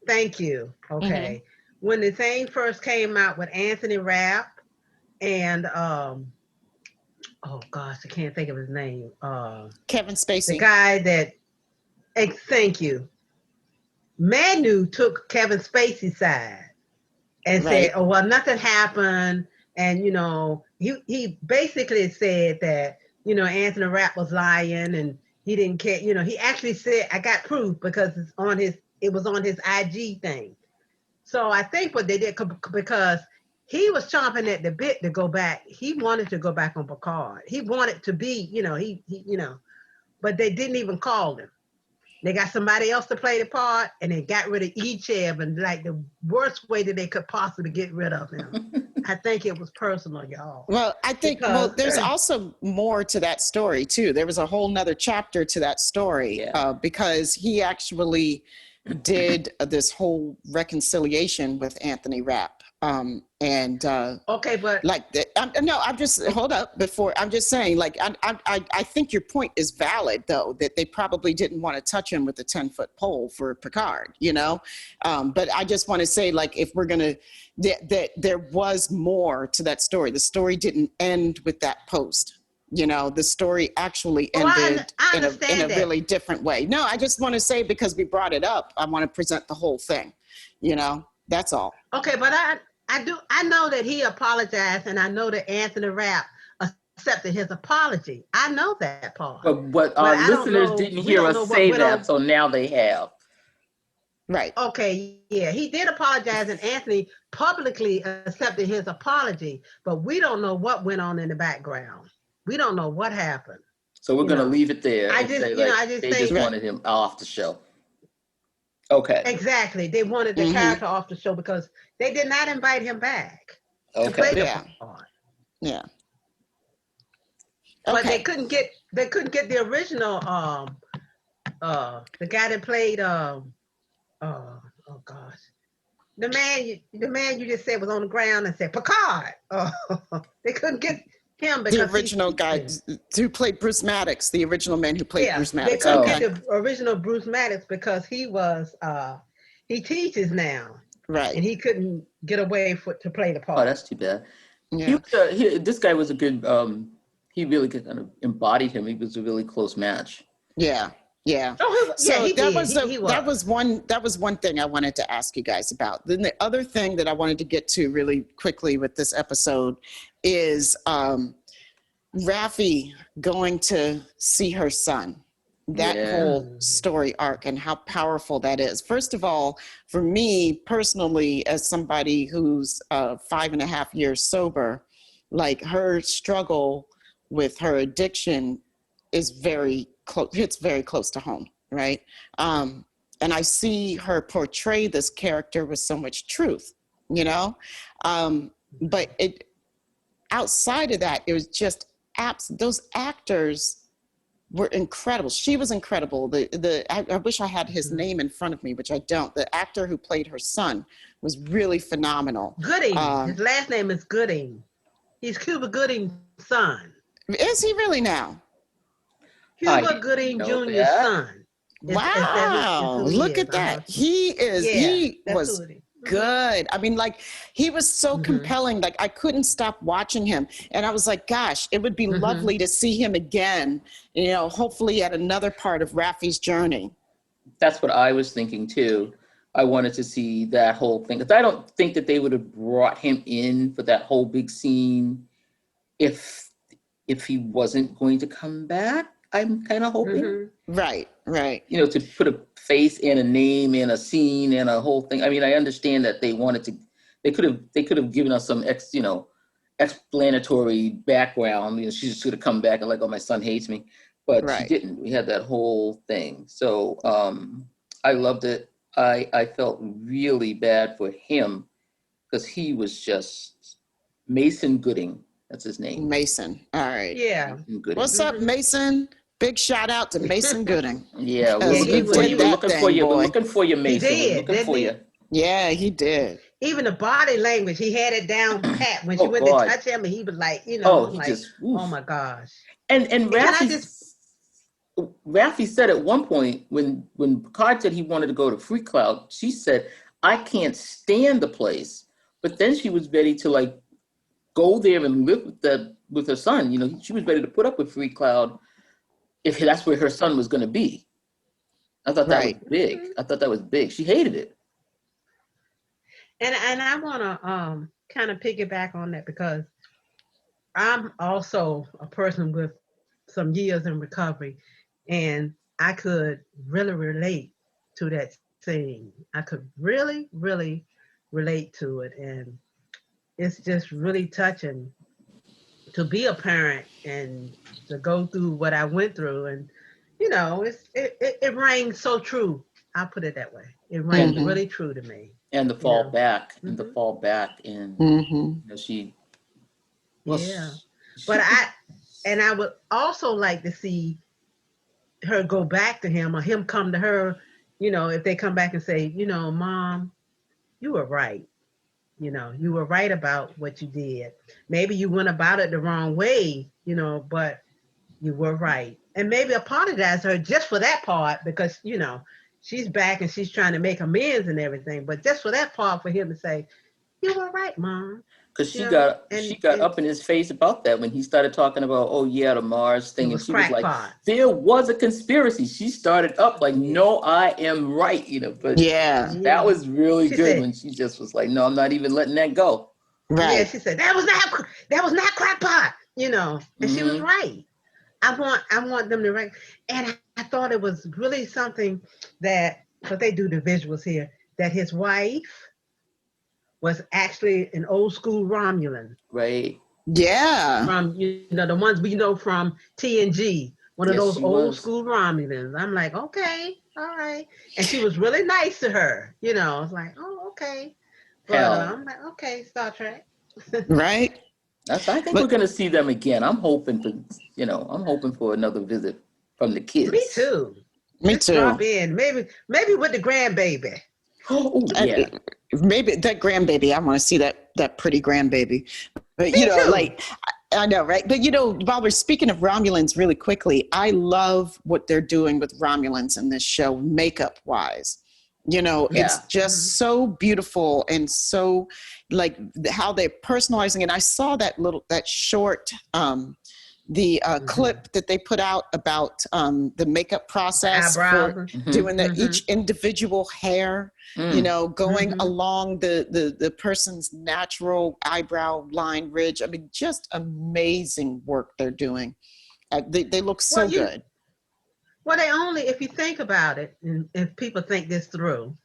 Thank you. Okay. When the thing first came out with Anthony Rapp and, oh gosh, I can't think of his name. Kevin Spacey. The guy that, thank you. Manu took Kevin Spacey's side, and Right. said, "Oh well, nothing happened." And he basically said that Anthony Rapp was lying and he didn't care. He actually said, "I got proof because it was on his IG thing." So I think what they did because he was chomping at the bit to go back. He wanted to go back on Picard. He wanted to be, but they didn't even call him. They got somebody else to play the part, and they got rid of Ichev in like the worst way that they could possibly get rid of him. I think it was personal, y'all. Well, I think there's also more to that story too. There was a whole nother chapter to that story because he actually did this whole reconciliation with Anthony Rapp. Okay, but I'm just hold up before I'm just saying, like, I think your point is valid though, that they probably didn't want to touch him with a 10-foot pole for Picard, but I just want to say, like, if we're gonna that there was more to that story. The story didn't end with that post. The story actually ended in a really different way. No, I just want to say, because we brought it up, I want to present the whole thing. That's all. Okay, but I know that he apologized, and I know that Anthony Rapp accepted his apology. I know that part. But our listeners didn't hear us say that, so now they have. Right. Okay, yeah, he did apologize, and Anthony publicly accepted his apology, but we don't know what went on in the background. We don't know what happened. So we're going to leave it there. I just wanted him off the show. Okay. Exactly. They wanted the character off the show because they did not invite him back. Okay. Yeah. But they couldn't get the original the guy that played oh gosh. The man you just said was on the ground and said Picard. They couldn't get him because the original guy who played Bruce Maddox, the original man who played Bruce Maddox. They couldn't get the original Bruce Maddox because he was he teaches now. Right. And he couldn't get away to play the part. Oh, that's too bad. Yeah. This guy was a good he really kind of embodied him. He was a really close match. Yeah. Yeah. That was one thing I wanted to ask you guys about. Then the other thing that I wanted to get to really quickly with this episode is Raffi going to see her son. That whole story arc and how powerful that is. First of all, for me personally, as somebody who's 5.5 years sober, like, her struggle with her addiction is hits very close to home, right? And I see her portray this character with so much truth, but outside of that, it was just those actors were incredible. She was incredible. I wish I had his name in front of me, which I don't. The actor who played her son was really phenomenal. Gooding. His last name is Gooding. He's Cuba Gooding's son. Is he really now? Cuba Gooding Jr.'s son. Wow. Look at that. He was good. I mean, like, he was so compelling. Like, I couldn't stop watching him. And I was like, gosh, it would be lovely to see him again, hopefully at another part of Raffi's journey. That's what I was thinking too. I wanted to see that whole thing. Because I don't think that they would have brought him in for that whole big scene if he wasn't going to come back. I'm kind of hoping. Right. To put a face and a name and a scene and a whole thing. I mean, I understand that they could have given us some explanatory background. She just could have come back and like, oh, my son hates me. But she didn't. We had that whole thing. So I loved it. I felt really bad for him because he was just Mason Gooding. That's his name. Mason. All right. Yeah. What's up, Mason? Big shout out to Mason Gooding. Yeah, we're looking for you. We're looking for you, Mason. He did. Yeah, he did. Even the body language, he had it down pat when she went to touch him, and he was like, oh my gosh. And Raffi said at one point when Picard said he wanted to go to Free Cloud, she said, I can't stand the place. But then she was ready to like go there and live with her son. She was ready to put up with Free Cloud if that's where her son was going to be. I thought that was big. She hated it. And I want to kind of piggyback on that because I'm also a person with some years in recovery, and I could really relate to that scene. I could really, really relate to it, and it's just really touching to be a parent and to go through what I went through, and it rang so true. I'll put it that way. It rang And really true to me. and the You fall know. back, and the hmm fall back, and she Yeah, was but she. I would also like to see her go back to him or him come to her. If they come back and say, Mom, you were right. You were right about what you did. Maybe you went about it the wrong way, but you were right. And maybe apologize to her just for that part because, she's back and she's trying to make amends and everything. But just for that part, for him to say, you were right, Mom. Because And she got up in his face about that when he started talking about, oh yeah, the Mars it thing, and was she was like, crackpot. there was a conspiracy. She started up like, Yeah. no, I am right, but Yeah. that Yeah. was really She good said, when she just was like, no, I'm not even letting that go. yeah, Right. she said, that was not crackpot, and she was Mm-hmm. right. I want them to rank. And I thought it was really something that, because they do the visuals here, that his wife was actually an old school Romulan Right. Yeah. from, the ones we know from TNG, one of Yes, those she old was. school Romulans. I'm like, okay, all right. And she was really nice to her, I was like, oh, okay. But Hell, I'm like, okay, Star Trek. Right. I think we're But gonna see them again. I'm hoping for another visit from the Me kids. too. me Just drop too. in, maybe with the grandbaby. Oh And yeah. maybe that grandbaby, I want to see that pretty grandbaby. But Me too. like I know, right? But while we're speaking of Romulans really quickly, I love what they're doing with Romulans in this show, makeup wise. Yeah. It's Mhm. just so beautiful and so like how they're personalizing it. I saw that short the Mhm. clip that they put out about the makeup The process eyebrows. for Mm-hmm. doing Mhm. each individual hair, Mm. going Mhm. along the person's natural eyebrow line ridge. I mean, just amazing work they're doing. They look so Well, good. they only, if you think about it, and if people think this through,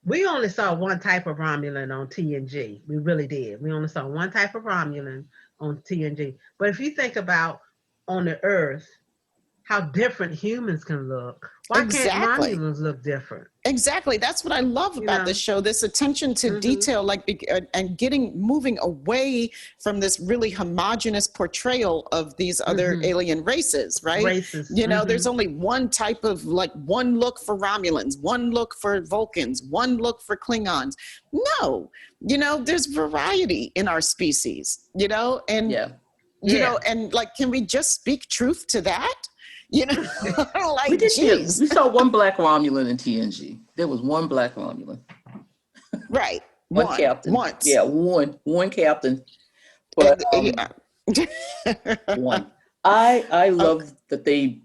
we only saw one type of Romulan on TNG. We really did. We only saw one type of Romulan on TNG. But if you think about on the Earth, how different humans can look, why can't Exactly. Romulans look different? Exactly. That's what I love You about this know? show. This attention to Mhm. detail, and moving away from this really homogenous portrayal of these other Mhm. alien races, right? Racist. There's Mhm. only one type of one look for Romulans, one look for Vulcans, one look for Klingons. No, there's variety in our species, and, Yeah. Yeah. and like, can we just speak truth to that? We Like, did see it. geez. We saw one black Romulan in TNG. There was one black Romulan. Right. One One, captain. once. Yeah, one captain. But Yeah. one. I Oh, love that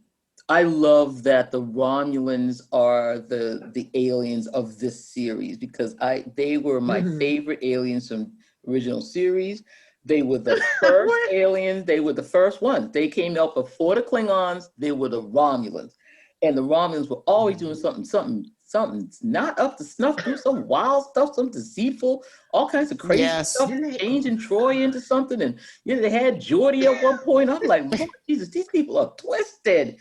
I love that the Romulans are the aliens of this series because they were my Mhm. favorite aliens from original series. They were the first What? aliens, they were the first ones. They came out before the Klingons, they were the Romulans. And the Romulans were always doing something not up to snuff, do some wild stuff, some deceitful, all kinds of crazy yes. stuff, Didn't they? changing Troy into something. And they had Geordie at one point. I'm like, Lord Jesus, these people are twisted.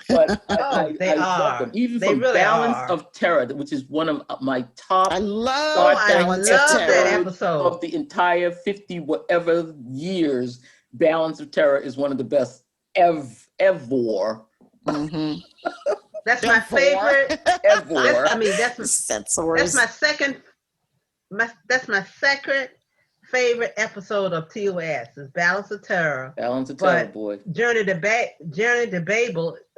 But Oh, they I love them, are. even They from really Balance are. of Terror, which is one of my I top Oh, Star love I Trek Balance of love that Terror. episodes episode. of the entire 50 whatever years. Balance of Terror is one of the best ever. Mm-hmm. That's my Four. favorite. Ever. That's Censors. my second. That's my second favorite episode of TOS is Balance of Terror. Balance of Terror, But boy. Journey to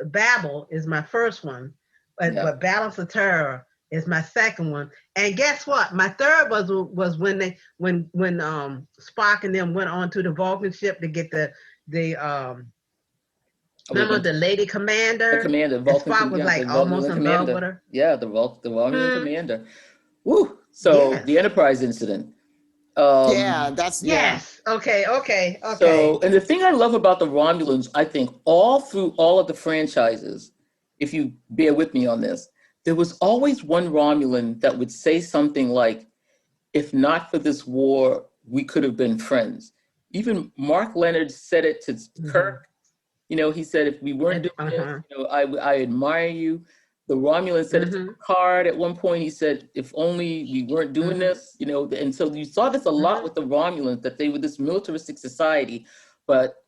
Babel is my first one, Yeah. but Balance of Terror is my second one. And guess what? My third was when Spock and them went on to the Vulcan ship to get the Oh, we remember went the lady the commander, commander, and Vulcan, Spock was yeah, the like almost Romulan in love with commander. her. Yeah, the Romulan Hmm. commander. Woo! So Yes. the Enterprise incident. Yeah, that's Yes. Okay. So, and the thing I love about the Romulans, I think all through all of the franchises, if you bear with me on this, there was always one Romulan that would say something like, if not for this war, we could have been friends. Even Mark Leonard said it to Kirk. He said, if we weren't doing this, I admire you. The Romulan said it to Picard at one point. He said, if only we weren't doing this, and so you saw this a lot with the Romulans, that they were this militaristic society, but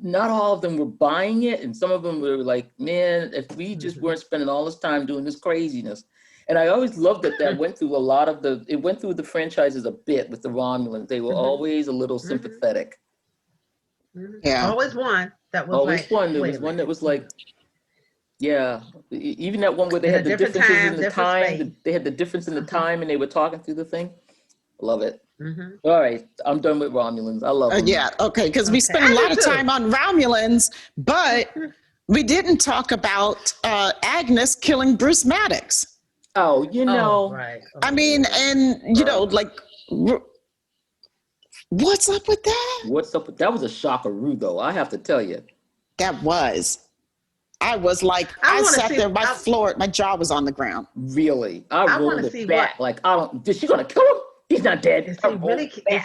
not all of them were buying it. And some of them were like, man, if we just weren't spending all this time doing this craziness. And I always loved that went through it went through the franchises a bit with the Romulans. They were always a little sympathetic. Yeah. Always one that was always like, one. There was one that was like, yeah. Even that one where they In had a the different differences time, in the different time. space. They had the difference in the time, and they were talking through the thing. Love it. All right, I'm done with Romulans. I love them. Yeah, okay, because we spent a lot of time on Romulans, but we didn't talk about Agnes killing Bruce Maddox. Oh, right. I mean, and like, what's up with that? What's up with that? Was a shockaroo, though. I have to tell you. That was. I was like, I sat there, my jaw was on the ground. Really? I rolled it back. What, like, is she gonna kill him? He's not dead. Is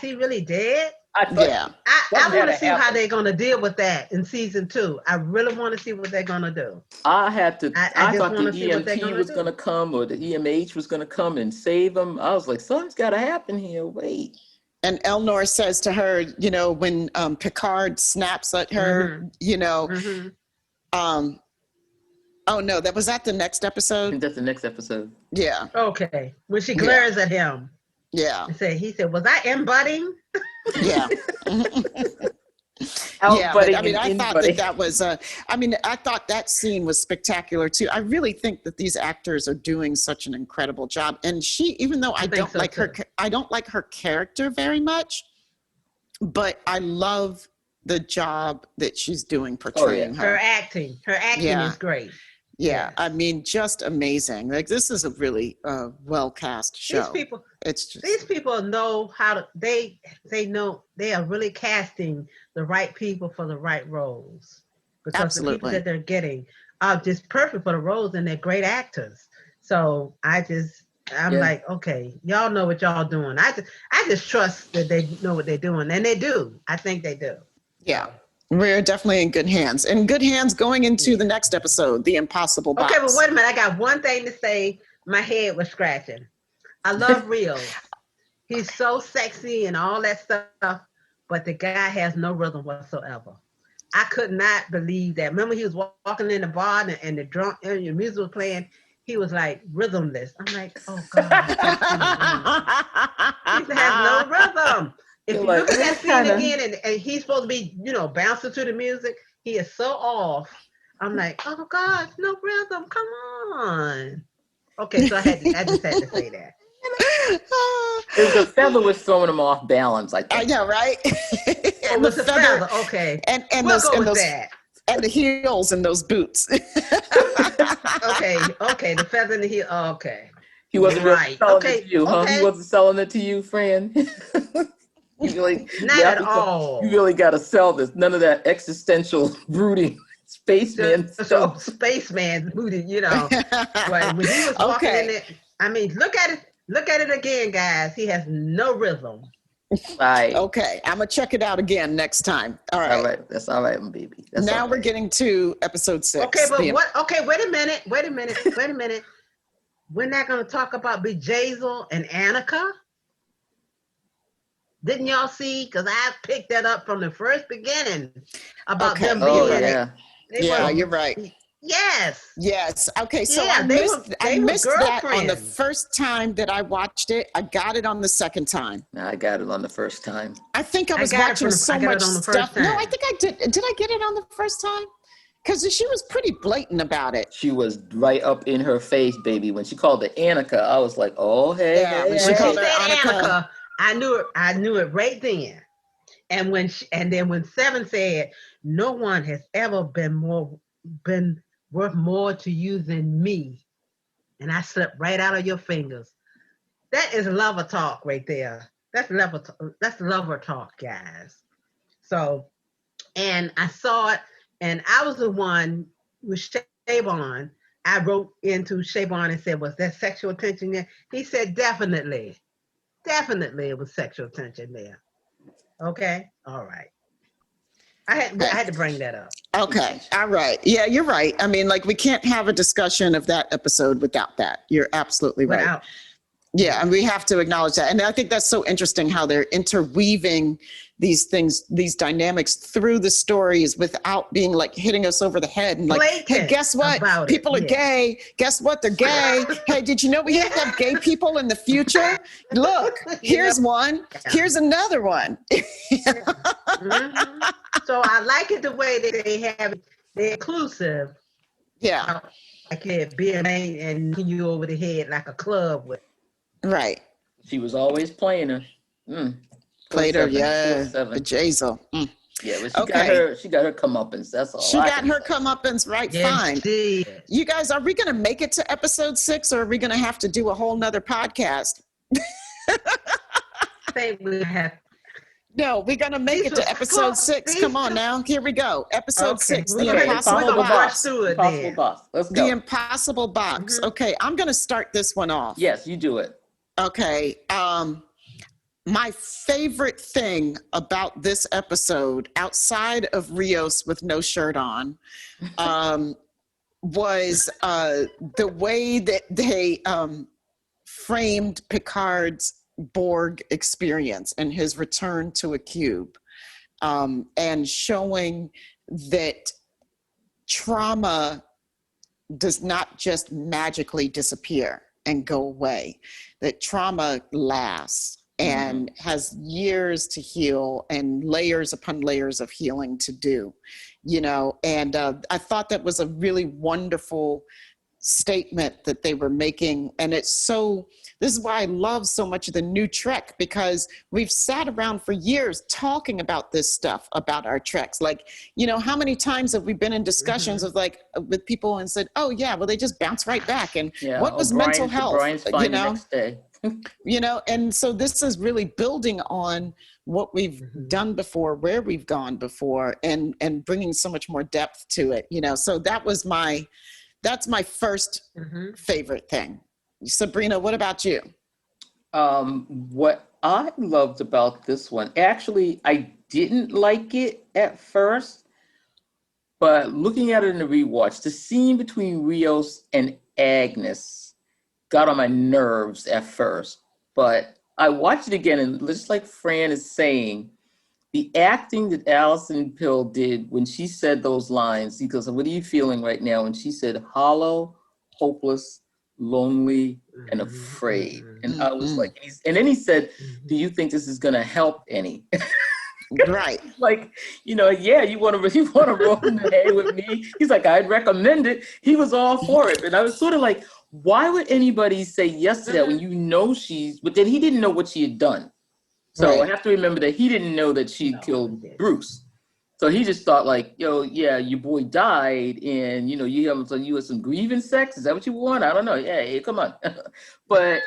he really dead? I want to see how they're going to deal with that in season 2. I really want to see what they're going to do. I thought the EMT was going to come, or the EMH was going to come and save him. I was like, something's got to happen here. Wait. And Elnor says to her, when Picard snaps at her, oh no, was that the next episode? I think that's the next episode. Yeah. Okay. When she glares at him. Yeah. He said, was I embudding? Yeah. Yeah, but I thought that was I thought that scene was spectacular too. I really think that these actors are doing such an incredible job. And even though I don't like her character very much, but I love the job that she's doing portraying her. Her acting is great. Yeah, I mean, just amazing. Like, this is a really well cast show. These people know how to. They know they are really casting the right people for the right roles, because the people that they're getting are just perfect for the roles, and they're great actors. So I'm like, okay, y'all know what y'all doing. I just trust that they know what they're doing, and they do. I think they do. Yeah. We're definitely in good hands. In good hands going into the next episode, The Impossible Box. Okay, but wait a minute. I got one thing to say. My head was scratching. I love Rio. He's so sexy and all that stuff, but the guy has no rhythm whatsoever. I could not believe that. Remember, he was walking in the bar and the music was playing. He was like rhythmless. I'm like, oh God. He has no rhythm. If you look at that scene again, and he's supposed to be, bouncing to the music, he is so off. I'm like, oh gosh, no rhythm. Come on. Okay, so I just had to say that. The feather was throwing him off balance, I think. Yeah, right. And the feather. Okay, and we'll go with that. And the heels and those boots. Okay, the feather and the heel. Oh, okay. He wasn't really selling it to you, huh? He wasn't selling it to you, Fran. Not at all. You really got to sell this. None of that existential brooding spaceman stuff. Spaceman brooding, But when he was walking in it, I mean, look at it again, guys. He has no rhythm. Right. Okay, I'm gonna check it out again next time. All right. That's all right, baby. Now we're getting to episode 6. Okay, but what? Okay, wait a minute. We're not gonna talk about Bejazel and Annika. Didn't y'all see? Because I picked that up from the first beginning about them being. Yeah, you're right. Yes. Okay, so I missed that on the first time that I watched it. I got it on the second time. I got it on the first time. I think I was watching so much stuff. No, I think I did. Did I get it on the first time? Because she was pretty blatant about it. She was right up in her face, baby. When she called it Annika, I was like, oh, hey. Yeah, when she called her Annika. I knew it right then. And when Seven said, no one has ever been worth more to you than me, and I slipped right out of your fingers. that is lover talk right there. That's lover talk, guys. So, and I saw it, and I was the one with Shabon. I wrote into Shabon and said, "Was that sexual tension there?" He said, "Definitely, definitely, it was sexual tension there." Okay, all right. I had to bring that up. Okay. All right. Yeah, you're right. I mean, like, we can't have a discussion of that episode without that. You're absolutely right. Without, Yeah, and we have to acknowledge that. And I think that's so interesting how they're interweaving these things, these dynamics through the stories without being like hitting us over the head and like, hey, blatant guess what? about People it, are yeah. gay. Guess what? They're gay. Hey, did you know we have to have gay people in the future? Look, here's one. Yeah. Here's another one. Mhm. So I like it the way that they have it. They're inclusive. Yeah, Like it being and hitting you over the head like a club with. right. She was always playing her. Played her, 4-7, yeah. 4-7. The Jazel. Yeah, but she got her comeuppance. That's all. She got her comeuppance right fine. She did. You guys, are we going to make it to episode 6 or are we going to have to do a whole nother podcast? I think we have. No, we're going to make it to episode 6. Come on now. Here we go. Episode 6, We're The gonna Impossible rush Box. through it Impossible then. Box. Let's The go. Impossible Box. Mhm. Okay, I'm going to start this one off. Yes, you do it. Okay. My favorite thing about this episode, outside of Rios with no shirt on, was the way that they framed Picard's Borg experience and his return to a cube, and showing that trauma does not just magically disappear and go away, that trauma lasts and has years to heal and layers upon layers of healing to do, you know. And I thought that was a really wonderful statement that they were making. And it's so, this is why I love so much of the new Trek, because we've sat around for years talking about this stuff, about our Treks. Like, you know, how many times have we been in discussions of like with people and said, oh yeah, well, they just bounce right back. And what was mental health? Brian's fine You the know, next day. you know, and so this is really building on what we've done before, where we've gone before, and bringing so much more depth to it, you know. So that's my first favorite thing. Sabrina, what about you? What I loved about this one, actually, I didn't like it at first, but looking at it in the rewatch, the scene between Rios and Agnes got on my nerves at first, but I watched it again, and just like Fran is saying, the acting that Alison Pill did when she said those lines, he goes, what are you feeling right now? And she said, hollow, hopeless, lonely, and afraid. And I was like, and then he said, do you think this is going to help any? Right. Like, you know, yeah, you want to roll in the hay with me? He's like, I'd recommend it. He was all for it. And I was sort of like, why would anybody say yes to that when you know but then he didn't know what she had done. So I have to remember that he didn't know that she killed Bruce. So he just thought like, yo, yeah, your boy died and, you know, you had some grieving sex. Is that what you want? I don't know. Yeah, hey, come on. But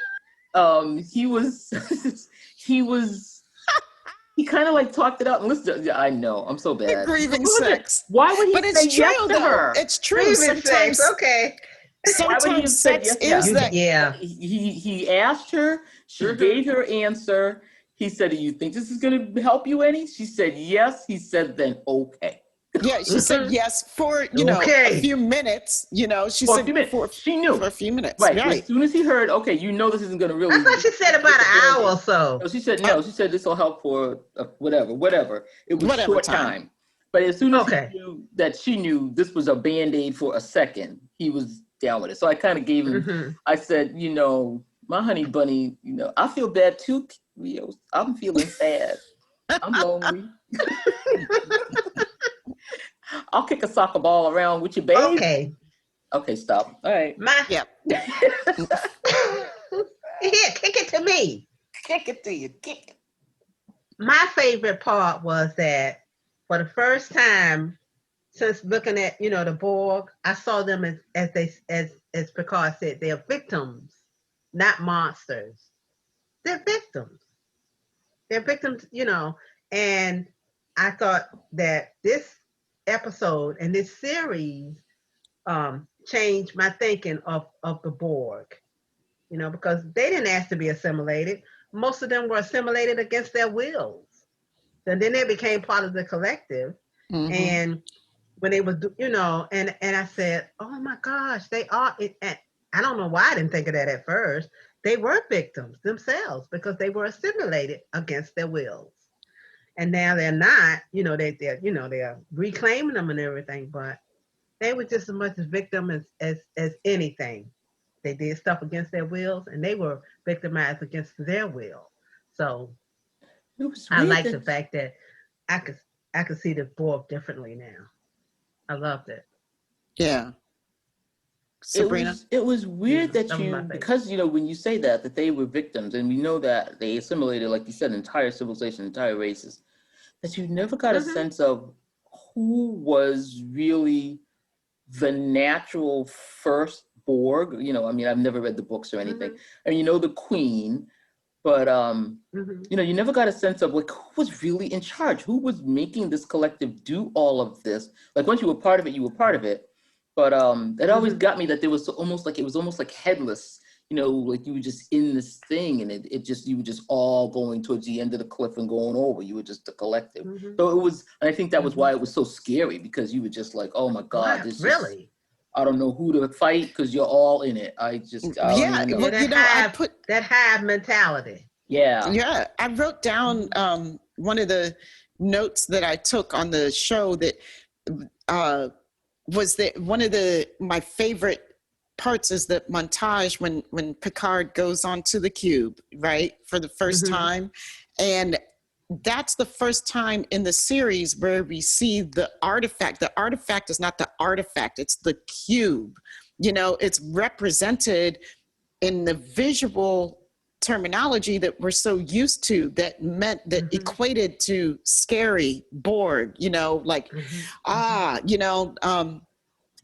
he kind of like talked it out. And listen, I know, I'm so bad. Grieving sex. Why would he but say it's true, yes to her? It's true. Grieving sex, okay. Sometimes sex is that. Yeah. He asked her. She gave her answer. He said, do you think this is going to help you any? She said, yes. He said, then okay. Yeah, she said yes for, you know, a few minutes. You know, she said she knew. For a few minutes. Right. As soon as he heard, okay, you know this isn't going to really. I thought she said about an hour or so. No, she said, no, she said this will help for whatever. It was whatever short time. But as soon as he knew that she knew this was a Band-Aid for a second, he was down with it. So I kind of gave him, I said, you know, my honey bunny, you know, I feel bad too. I'm feeling sad. I'm lonely. I'll kick a soccer ball around with you, babe. Okay, stop. All right. Here, kick it to me. Kick it to you. Kick it. My favorite part was that for the first time since looking at, you know, the Borg, I saw them as Picard said, they're victims, not monsters. they're victims. They're victims, and I thought that this episode and this series changed my thinking of the Borg, because they didn't ask to be assimilated. Most of them were assimilated against their wills. And then they became part of the collective. Mm-hmm. And when they was, and I said, oh my gosh, they are, and I don't know why I didn't think of that at first. They were victims themselves because they were assimilated against their wills. And now they're not, they're reclaiming them and everything, but they were just as much as victim as anything. They did stuff against their wills and they were victimized against their will. So I like the fact that I could see the Borg differently now. I loved it. Yeah. Subrina? It was weird that because, when you say that they were victims, and we know that they assimilated, like you said, entire civilization, entire races, that you never got a sense of who was really the natural first Borg. I've never read the books or anything. I mean, the Queen, but, you never got a sense of, like, who was really in charge? Who was making this collective do all of this? Like, once you were part of it, you were part of it. But it always got me that it was almost like headless, like you were just in this thing and you were just all going towards the end of the cliff and going over. You were just a collective. So it was, and I think that was why it was so scary, because you were just like, oh my God, this really. I don't know who to fight because you're all in it. I put that hive mentality. Yeah. Yeah. I wrote down one of the notes that I took on the show that was that one of my favorite parts is the montage when Picard goes onto the cube, right, for the first time. And that's the first time in the series where we see the artifact. The artifact is not the artifact, it's the cube. It's represented in the visual terminology that we're so used to that equated to scary, Borg,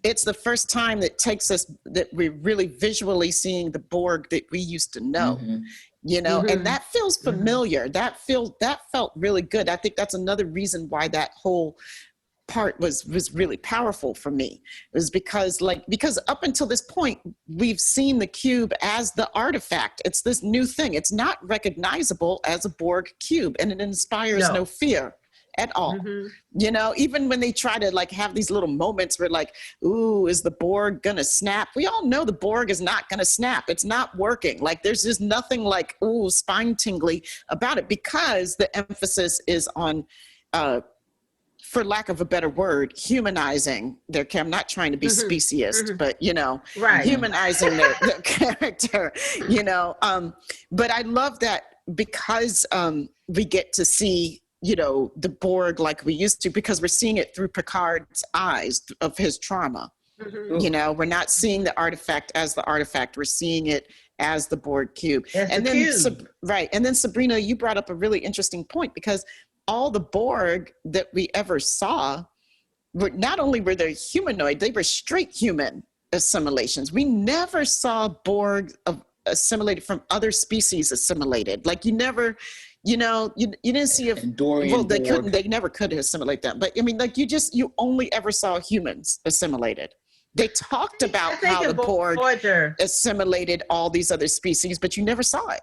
it's the first time that takes us, that we're really visually seeing the Borg that we used to know, and that feels familiar. That felt really good. I think that's another reason why that whole part was really powerful for me. It was because up until this point, we've seen the cube as the artifact. It's this new thing. It's not recognizable as a Borg cube, and it inspires no fear at all. Even when they try to have these little moments where ooh, is the Borg gonna snap? We all know the Borg is not gonna snap. It's not working. There's just nothing ooh, spine tingly about it, because the emphasis is on for lack of a better word, humanizing their I'm not trying to be speciesist, but humanizing their character, but I love that because we get to see the Borg like we used to, because we're seeing it through Picard's eyes of his trauma. We're not seeing the artifact as the artifact. We're seeing it as the Borg cube. And then Subrina, you brought up a really interesting point, because all the Borg that we ever saw were not only were they humanoid, they were straight human assimilations. We never saw Borg assimilated from other species assimilated. You never, you didn't see they never could assimilate them. But I mean, you only ever saw humans assimilated. They talked about how the Borg assimilated all these other species, but you never saw it.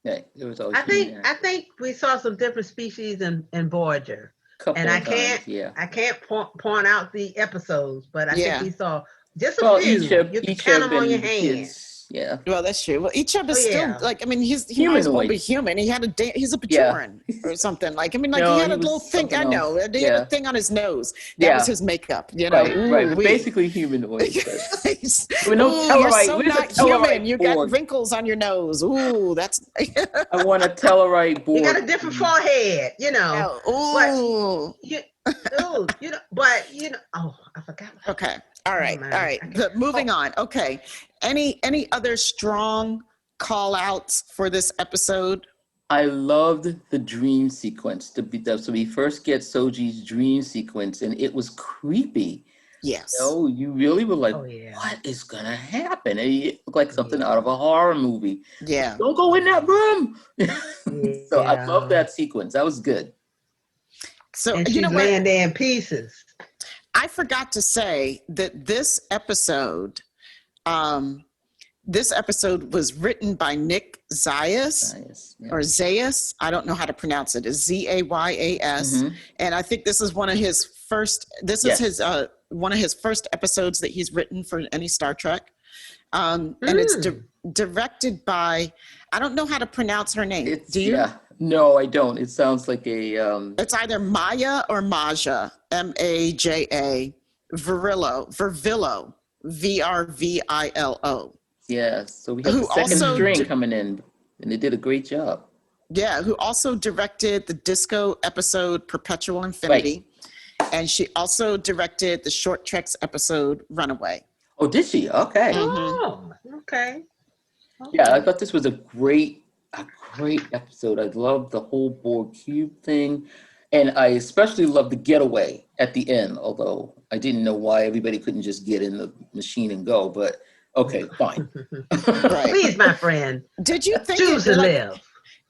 Yeah, it was always. I think we saw some different species in Voyager, and I can't point out the episodes, but I think we saw just a few. You can count them on your hands. Yeah. Well, that's true. Well, each of us still he might as well be human. He had he's a Bajoran or something. He had a little thing. I know. He had a thing on his nose. That was his makeup. Right. Basically humanoid. We're you're so not human. You got wrinkles on your nose. Ooh, that's. I want a Tellarite Borg. You got a different forehead. Ooh. But Oh, I forgot. Okay. All right. Moving on. Okay. Any other strong call outs for this episode? I loved the dream sequence. So we first get Soji's dream sequence, and it was creepy. Yes. No, you really were like, Oh, yeah. what is gonna happen? And it looked like something out of a horror movie. Yeah. Don't go in that room. So I love Yeah. that sequence. That was good. So And you know she's what? laying there in pieces. I forgot to say that this episode was written by Nick Zayas. Nice. Yeah. Or Zayas. I don't know how to pronounce it. It's Zayas. Mhm. And I think this is one of his first. This is his one of his first episodes that he's written for any Star Trek. And it's directed by. I don't know how to pronounce her name. Do you? Yeah. No, I don't. It sounds like a. It's either Maya or Maja. Maja. Vervillo. Vrvilo. Yeah. So we have Who the second also string coming in, and they did a great job. Yeah, who also directed the disco episode Perpetual Infinity. Right. And she also directed the Short Treks episode Runaway. Oh, did she? Okay. Oh, okay. Yeah, I thought this was a great episode. I love the whole Borg cube thing. And I especially love the getaway at the end, although I didn't know why everybody couldn't just get in the machine and go, but okay, fine. Right. Please, my friend. Did you think choose to live?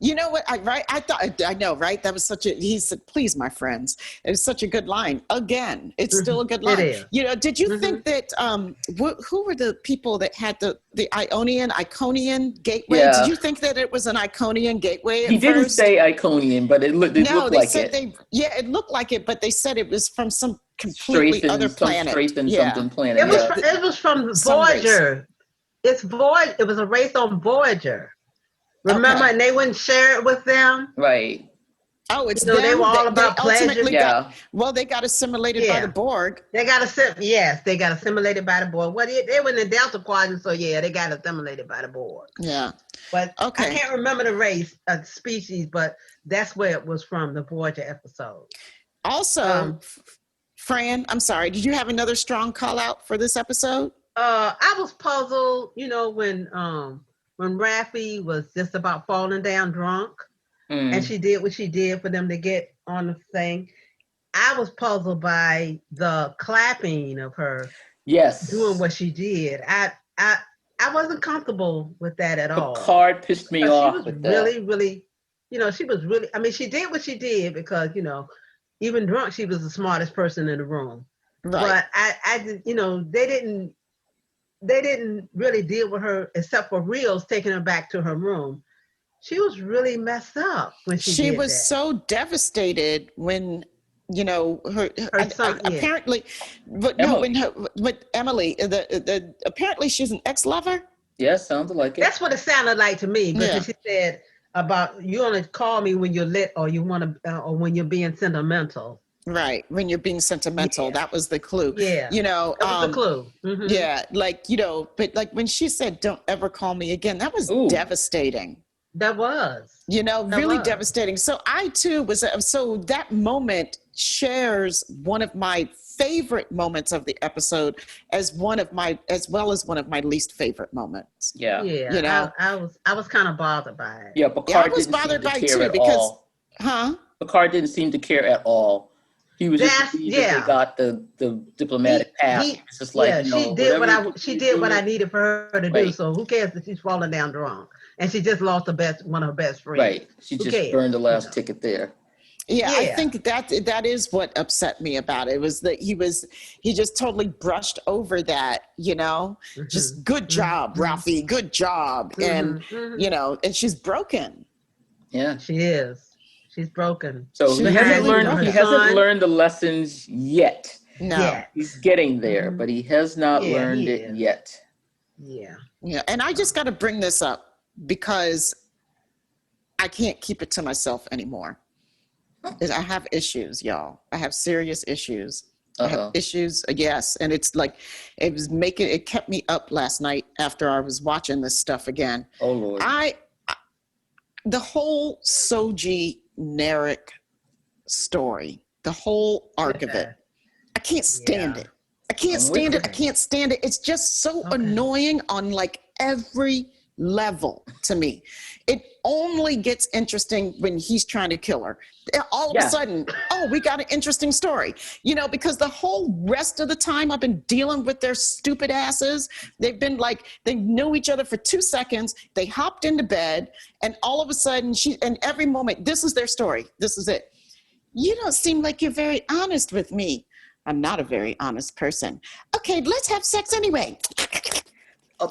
You know what? I know, right? That was he said, please, my friends. It was such a good line. Again, it's still a good line. It is. You know, did you think that, who were the people that had the Iconian gateway? Yeah. Did you think that it was an Iconian gateway at He didn't first? say Iconian, but it looked like it. It looked like it, but they said it was from some completely other planet. Something planet. It was from Voyager. It was a race on Voyager. Remember, and they wouldn't share it with them. Right. Oh, it's they were all about pleasure. They got assimilated by the Borg. They got assimilated by the Borg. Well, they were in the Delta Quadrant, so they got assimilated by the Borg. Yeah. But I can't remember the race, species, but that's where it was from, the Voyager episode. Also, Fran, I'm sorry, did you have another strong call out for this episode? I was puzzled, when Raffi was just about falling down drunk and she did what she did for them to get on the thing. I was puzzled by the clapping of her doing what she did. I wasn't comfortable with that at all. Picard pissed me off. She was really, she was really, she did what she did because, even drunk, she was the smartest person in the room. Right. But they didn't really deal with her except for Rios taking her back to her room. She was really messed up when she did was so devastated when her son, apparently, but Emily. no, when Emily, apparently she's an ex-lover. Yeah, sounded like it. That's what it sounded like to me. Because she said about you only call me when you're lit or you want to or when you're being sentimental. Right. When you're being sentimental, that was the clue. Yeah. That was the clue. Mm-hmm. Yeah. But when she said, don't ever call me again, that was devastating. That was. Really devastating. So I too was, so that moment shares one of my favorite moments of the episode as well as one of my least favorite moments. Yeah. Yeah. I was kind of bothered by it. Yeah. Picard I was bothered by it too because, Picard didn't seem to care at all. He was just they got the diplomatic path. It's just like she did what I needed for her to do. So who cares if she's falling down drunk and she just lost one of her best friends? Right. She just burned the last ticket there. Yeah, I think that is what upset me about it. It was that he just totally brushed over that. Just good job, Raffi. Good job, and and she's broken. Yeah, she is. She's broken. So he hasn't learned the lessons yet. No. He's getting there, but he has not learned it yet. Yeah. Yeah. And I just got to bring this up because I can't keep it to myself anymore. I have issues, y'all. I have serious issues. I have issues. Yes. And it's like, it kept me up last night after I was watching this stuff again. Oh, Lord. The whole Soji Narek story, the whole arc of it, I can't stand it. I can't stand it. It's just so annoying on like every level to me. It only gets interesting when he's trying to kill her. All of a sudden, oh, we got an interesting story, you know, because the whole rest of the time I've been dealing with their stupid asses. They've been like, they knew each other for 2 seconds. They hopped into bed, and all of a sudden and every moment, this is their story. This is it. You don't seem like you're very honest with me. I'm not a very honest person. Okay, let's have sex anyway.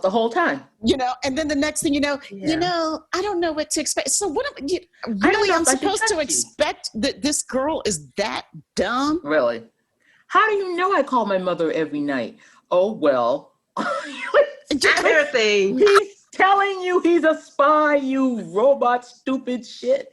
The whole time, you know, and then the next thing you know, I don't know what to expect. So what I'm supposed to expect that this girl is that dumb? Really? How do you know I call my mother every night? Oh, well. Everything. He's telling you he's a spy, you robot, stupid shit.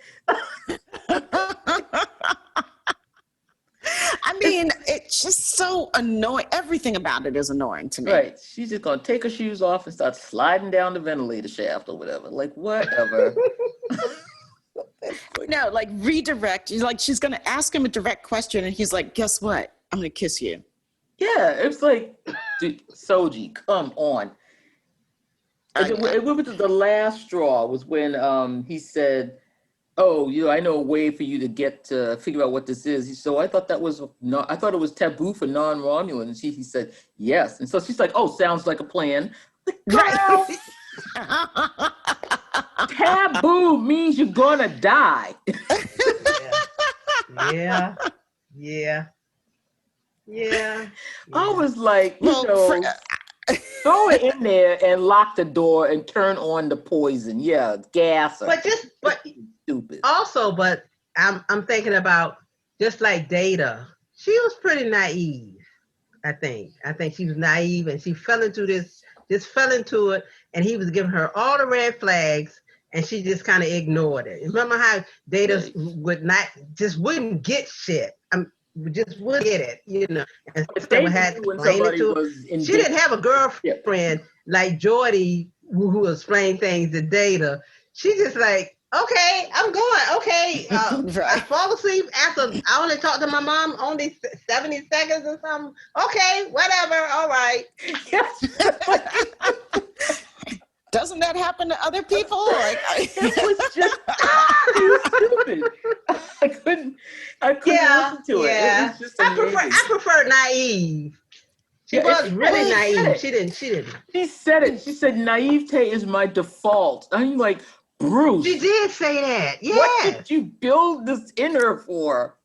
I mean, it's just so annoying. Everything about it is annoying to me. Right. She's just going to take her shoes off and start sliding down the ventilator shaft or whatever. Like, whatever. No, like redirect. Like, she's going to ask him a direct question, and he's like, guess what? I'm going to kiss you. Yeah, it's like, dude, Soji, come on. The last straw was when he said, oh, I know a way for you to get to figure out what this is. So I thought it was taboo for non-Romulans. He said, yes. And so she's like, oh, sounds like a plan. Like, right. Taboo means you're gonna die. Yeah. I was like, throw it in there and lock the door and turn on the poison. Yeah, gas. But stupid. Also, but I'm thinking about just like Data. She was pretty naive. I think she was naive, and she fell into it, and he was giving her all the red flags, and she just kind of ignored it. Remember how Data wouldn't get shit. Just wouldn't get it, you know. And someone had to explain it to her. She didn't have a girlfriend like Jordy who was explaining things to Data. She just like, okay, I'm going. Okay, I fall asleep after I only talked to my mom only 70 seconds or something. Okay, whatever. All right. Doesn't that happen to other people? Like, it was just stupid. I couldn't listen to it. It was just amazing. I prefer naive. She was really naive. She didn't. She said it. She said naivete is my default. I'm like, Bruce. She did say that. Yeah. What did you build this in her for?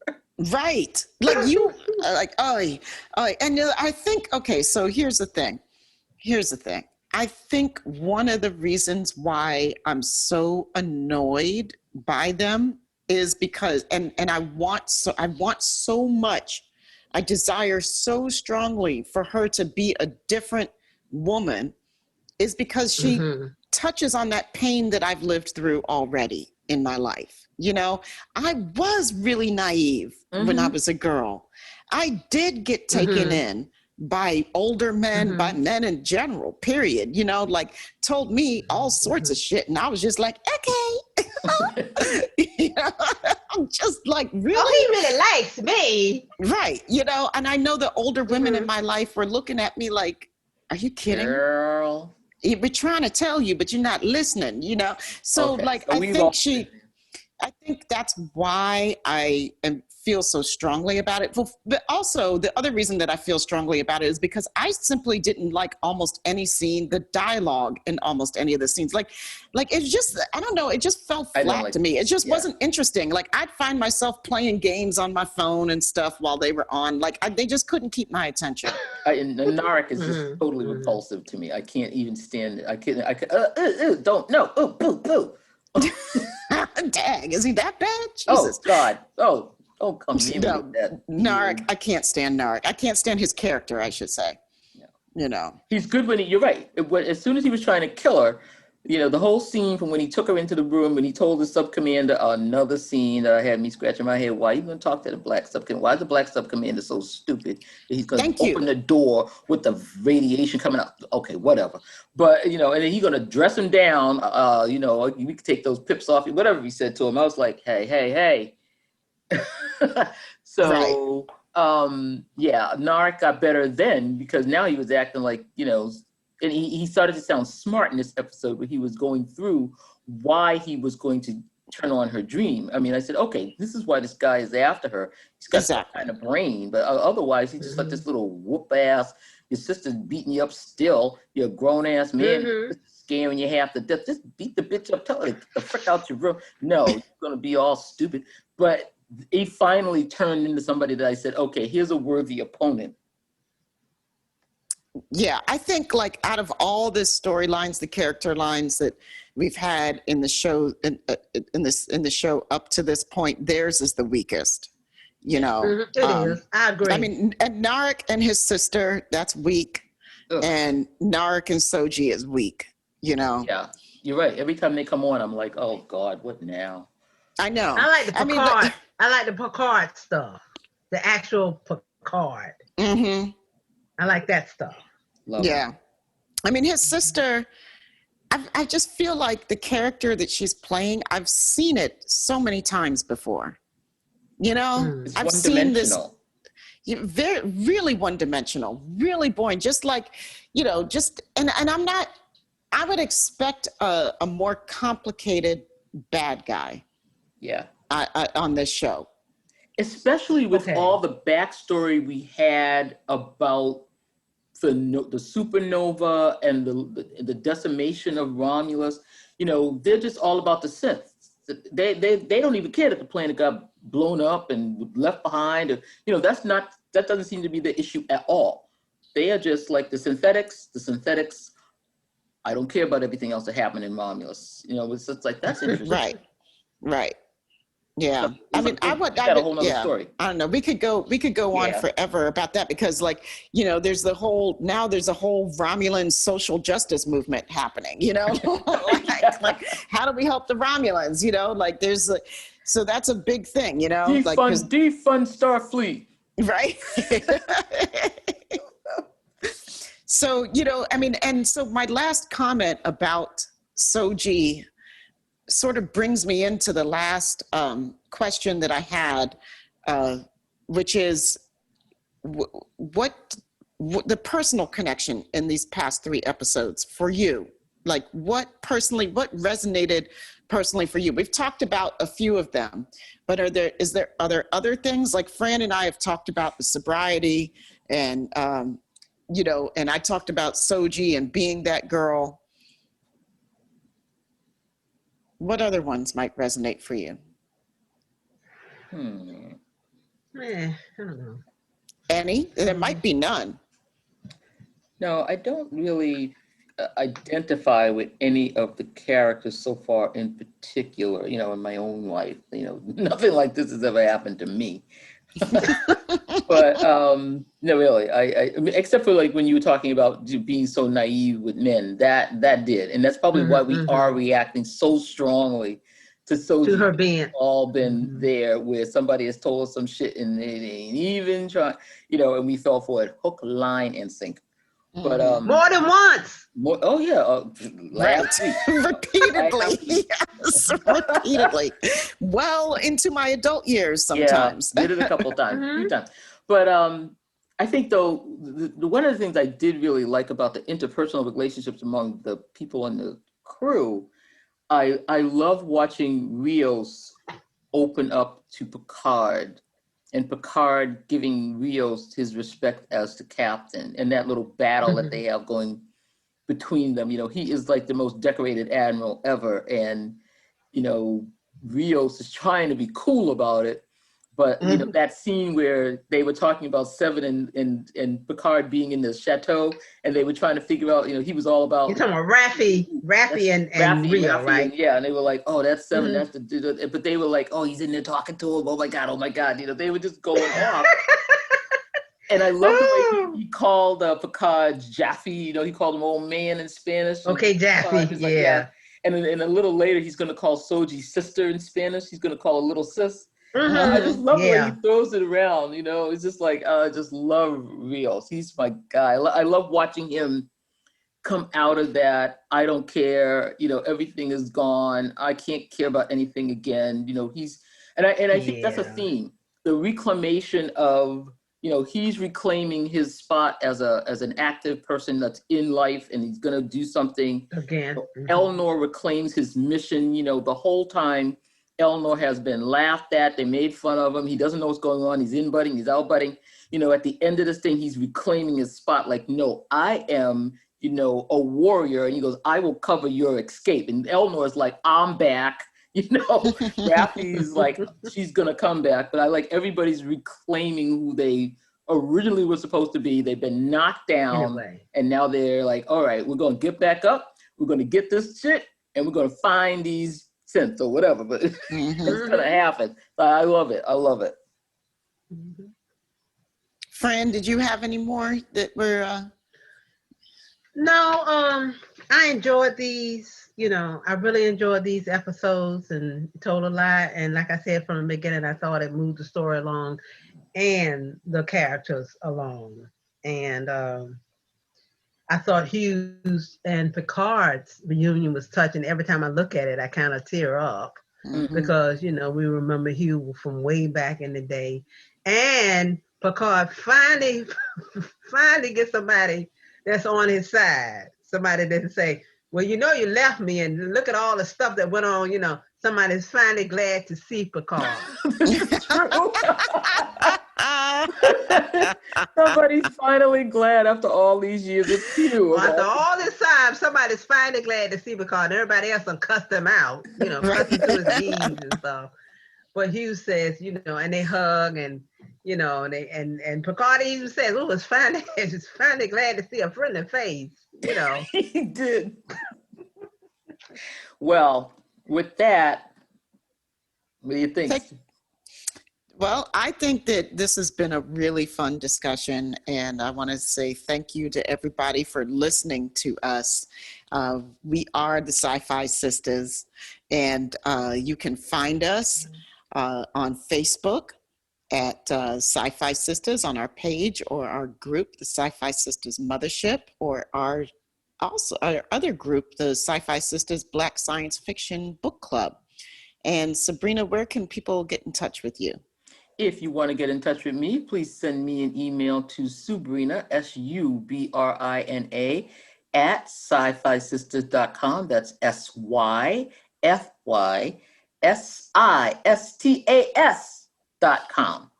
Right. Like you, like, and I think, okay, so here's the thing. I think one of the reasons why I'm so annoyed by them is because, and I want so much, I desire so strongly for her to be a different woman, is because she touches on that pain that I've lived through already in my life. You know, I was really naive when I was a girl. I did get taken in by older men, by men in general, period. You know, like told me all sorts of shit. And I was just like, okay. You know, I'm just like, really? Oh, he really likes me. Right. You know, and I know the older women in my life were looking at me like, are you kidding? Girl. We're trying to tell you, but you're not listening, you know? So I think that's why I feel so strongly about it. But also the other reason that I feel strongly about it is because I simply didn't like almost any scene, the dialogue in almost any of the scenes. Like it's just, I don't know, it just fell flat to me. It just wasn't interesting. Like I'd find myself playing games on my phone and stuff while they were on. Like they just couldn't keep my attention. Narek is just totally repulsive to me. I can't even stand it. I can't, don't, no, boo, boo. Dang, is he that bad? Jesus. Oh God. Oh, come near that. Narek, I can't stand Narek. I can't stand his character, I should say. No. You know. He's good when you're right. As soon as he was trying to kill her, you know, the whole scene from when he took her into the room and he told the sub-commander, another scene that had me scratching my head. Why are you going to talk to the black sub-commander? Why is the black sub-commander so stupid that he's going to open the door with the radiation coming out? Okay, whatever. But, you know, and then he's going to dress him down. You know, we can take those pips off you, whatever he said to him. I was like, hey. So, Narek got better then because now he was acting like, you know, and he started to sound smart in this episode where he was going through why he was going to turn on her dream. I mean, I said, okay, this is why this guy is after her. He's got some kind of brain, but otherwise he's just like this little whoop ass. Your sister's beating you up still. You're a grown ass man, scaring you half to death. Just beat the bitch up. Tell her, get the frick out your room. No, you're gonna be all stupid. But he finally turned into somebody that I said, okay, here's a worthy opponent. Yeah, I think like out of all the storylines, the character lines that we've had in the show, in the show up to this point, theirs is the weakest. You know, It is. I agree. I mean, and Narek and his sister, that's weak, and Narek and Soji is weak. You know. Yeah, you're right. Every time they come on, I'm like, oh God, what now? I know. I like the Picard. I like the Picard stuff. The actual Picard. Mm-hmm. I like that stuff. Love yeah. It. I mean, his sister, I just feel like the character that she's playing, I've seen it so many times before. You know, it's I've seen this one-dimensional. really one-dimensional, really boring. Just like, you know, just, and I'm not, I would expect a more complicated bad guy. Yeah. On this show. Especially with all the backstory we had about the supernova and the decimation of Romulus. You know, they're just all about the synths. They don't even care that the planet got blown up and left behind. Or, you know, that doesn't seem to be the issue at all. They are just like the synthetics. I don't care about everything else that happened in Romulus. You know, it's like, that's interesting. Right. Yeah, I mean, a whole nother story. I don't know. We could go on forever about that because, like, you know, there's a whole Romulan social justice movement happening. You know, like how do we help the Romulans? You know, like so that's a big thing. You know, defund Starfleet. Right. So, you know, I mean, and so my last comment about Soji sort of brings me into the last question that I had, which is what the personal connection in these past 3 episodes for you? Like what resonated personally for you? We've talked about a few of them, but are there other things? Like Fran and I have talked about the sobriety and, you know, and I talked about Soji and being that girl. What other ones might resonate for you? I don't know. Any? There might be none. No, I don't really identify with any of the characters so far in particular, you know, in my own life. You know, nothing like this has ever happened to me. But no, really, I mean, except for like when you were talking about being so naive with men, that did, and that's probably why we are reacting so strongly to Soji. To her being all been there, where somebody has told us some shit and they ain't even trying, you know, and we fell for it, hook, line, and sinker. But more than once. Last week. Repeatedly. Yes, repeatedly. Well into my adult years sometimes. Yeah, did it a couple times, a few times. But I think though, one of the things I did really like about the interpersonal relationships among the people on the crew, I love watching Rios open up to Picard, and Picard giving Rios his respect as the captain, and that little battle that they have going between them. You know, he is like the most decorated admiral ever, and you know, Rios is trying to be cool about it, but you know, that scene where they were talking about Seven and Picard being in the chateau, and they were trying to figure out, you know, he was all about. You're talking about Raffi and Rio, right? Yeah, and they were like, oh, that's Seven, that's the dude. But they were like, oh, he's in there talking to him. Oh my God. You know, they were just going off. And I love the way he called Picard Jaffe. You know, he called him old man in Spanish. Okay, Jaffe, like, yeah. And then a little later, he's going to call Soji sister in Spanish. He's going to call her little sis. I just love the way he throws it around. You know, it's just like, I just love Rios. He's my guy. I love watching him come out of that. I don't care. You know, everything is gone. I can't care about anything again. You know, I think that's a theme. The reclamation of he's reclaiming his spot as an active person that's in life, and he's gonna do something. Again. Eleanor reclaims his mission. The whole time Eleanor has been laughed at. They made fun of him. He doesn't know what's going on. He's inbutting, he's outbutting. At the end of this thing, he's reclaiming his spot. Like, no, I am, a warrior. And he goes, I will cover your escape. And Eleanor's like, I'm back. Raffi's like, she's going to come back. But I like everybody's reclaiming who they originally were supposed to be. They've been knocked down. And now they're like, all right, we're going to get back up. We're going to get this shit. And we're going to find these synths or whatever. But it's going to happen. So I love it. I love it. Fran, did you have any more that were? No, I enjoyed these. I really enjoyed these episodes and told a lot. And like I said from the beginning, I thought it moved the story along and the characters along. And I thought Hughes and Picard's reunion was touching. Every time I look at it, I kind of tear up because, we remember Hugh from way back in the day. And Picard finally gets somebody that's on his side. Somebody that say, well, you left me and look at all the stuff that went on, somebody's finally glad to see Picard. It's true. Somebody's finally glad after all these years. It's you. After all this time, somebody's finally glad to see Picard. Everybody else done cussed him out, cussed him to his knees and stuff. But Hugh says, and they hug and, and Picard even says, oh, it's finally glad to see a friendly face, He did. Well, with that, what do you think? Well, I think that this has been a really fun discussion, and I want to say thank you to everybody for listening to us. We are the SyFy Sistas, and you can find us on Facebook at SyFy Sistas on our page, or our group, the SyFy Sistas Mothership, or our other group, the SyFy Sistas Black Science Fiction Book Club. And Subrina, where can people get in touch with you? If you want to get in touch with me, please send me an email to Subrina, Subrina, at syfysistas.com. That's SYFYSISTAS.com.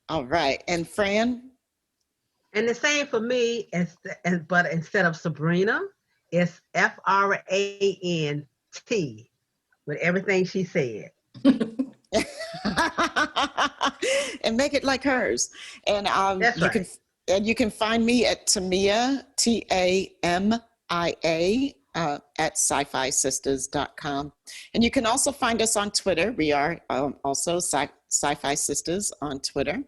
All right. And Fran? And the same for me, but instead of Subrina, it's FRANT with everything she said. And make it like hers. And That's right. you can find me at Tamia, TAMIA, at syfysistas.com. And you can also find us on Twitter. We are also SyFy Sistas on Twitter.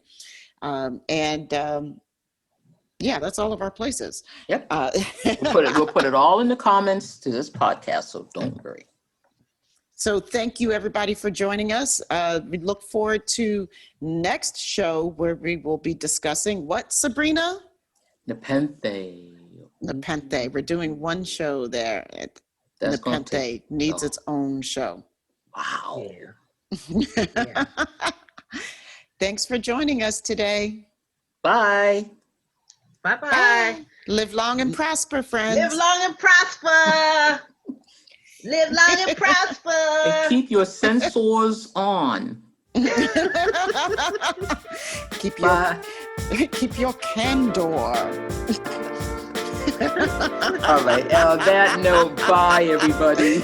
Yeah, that's all of our places. Yep. We'll put it all in the comments to this podcast, so don't worry. So thank you, everybody, for joining us. We look forward to next show where we will be discussing what, Subrina? Nepenthe. We're doing one show there. Nepenthe needs its own show. Wow. Yeah. Thanks for joining us today. Bye. Bye-bye. Bye. Live long and prosper, friends. Live long and prosper. Live long and prosper. And keep your sensors on. Keep your candor. All right. On that note, bye, everybody.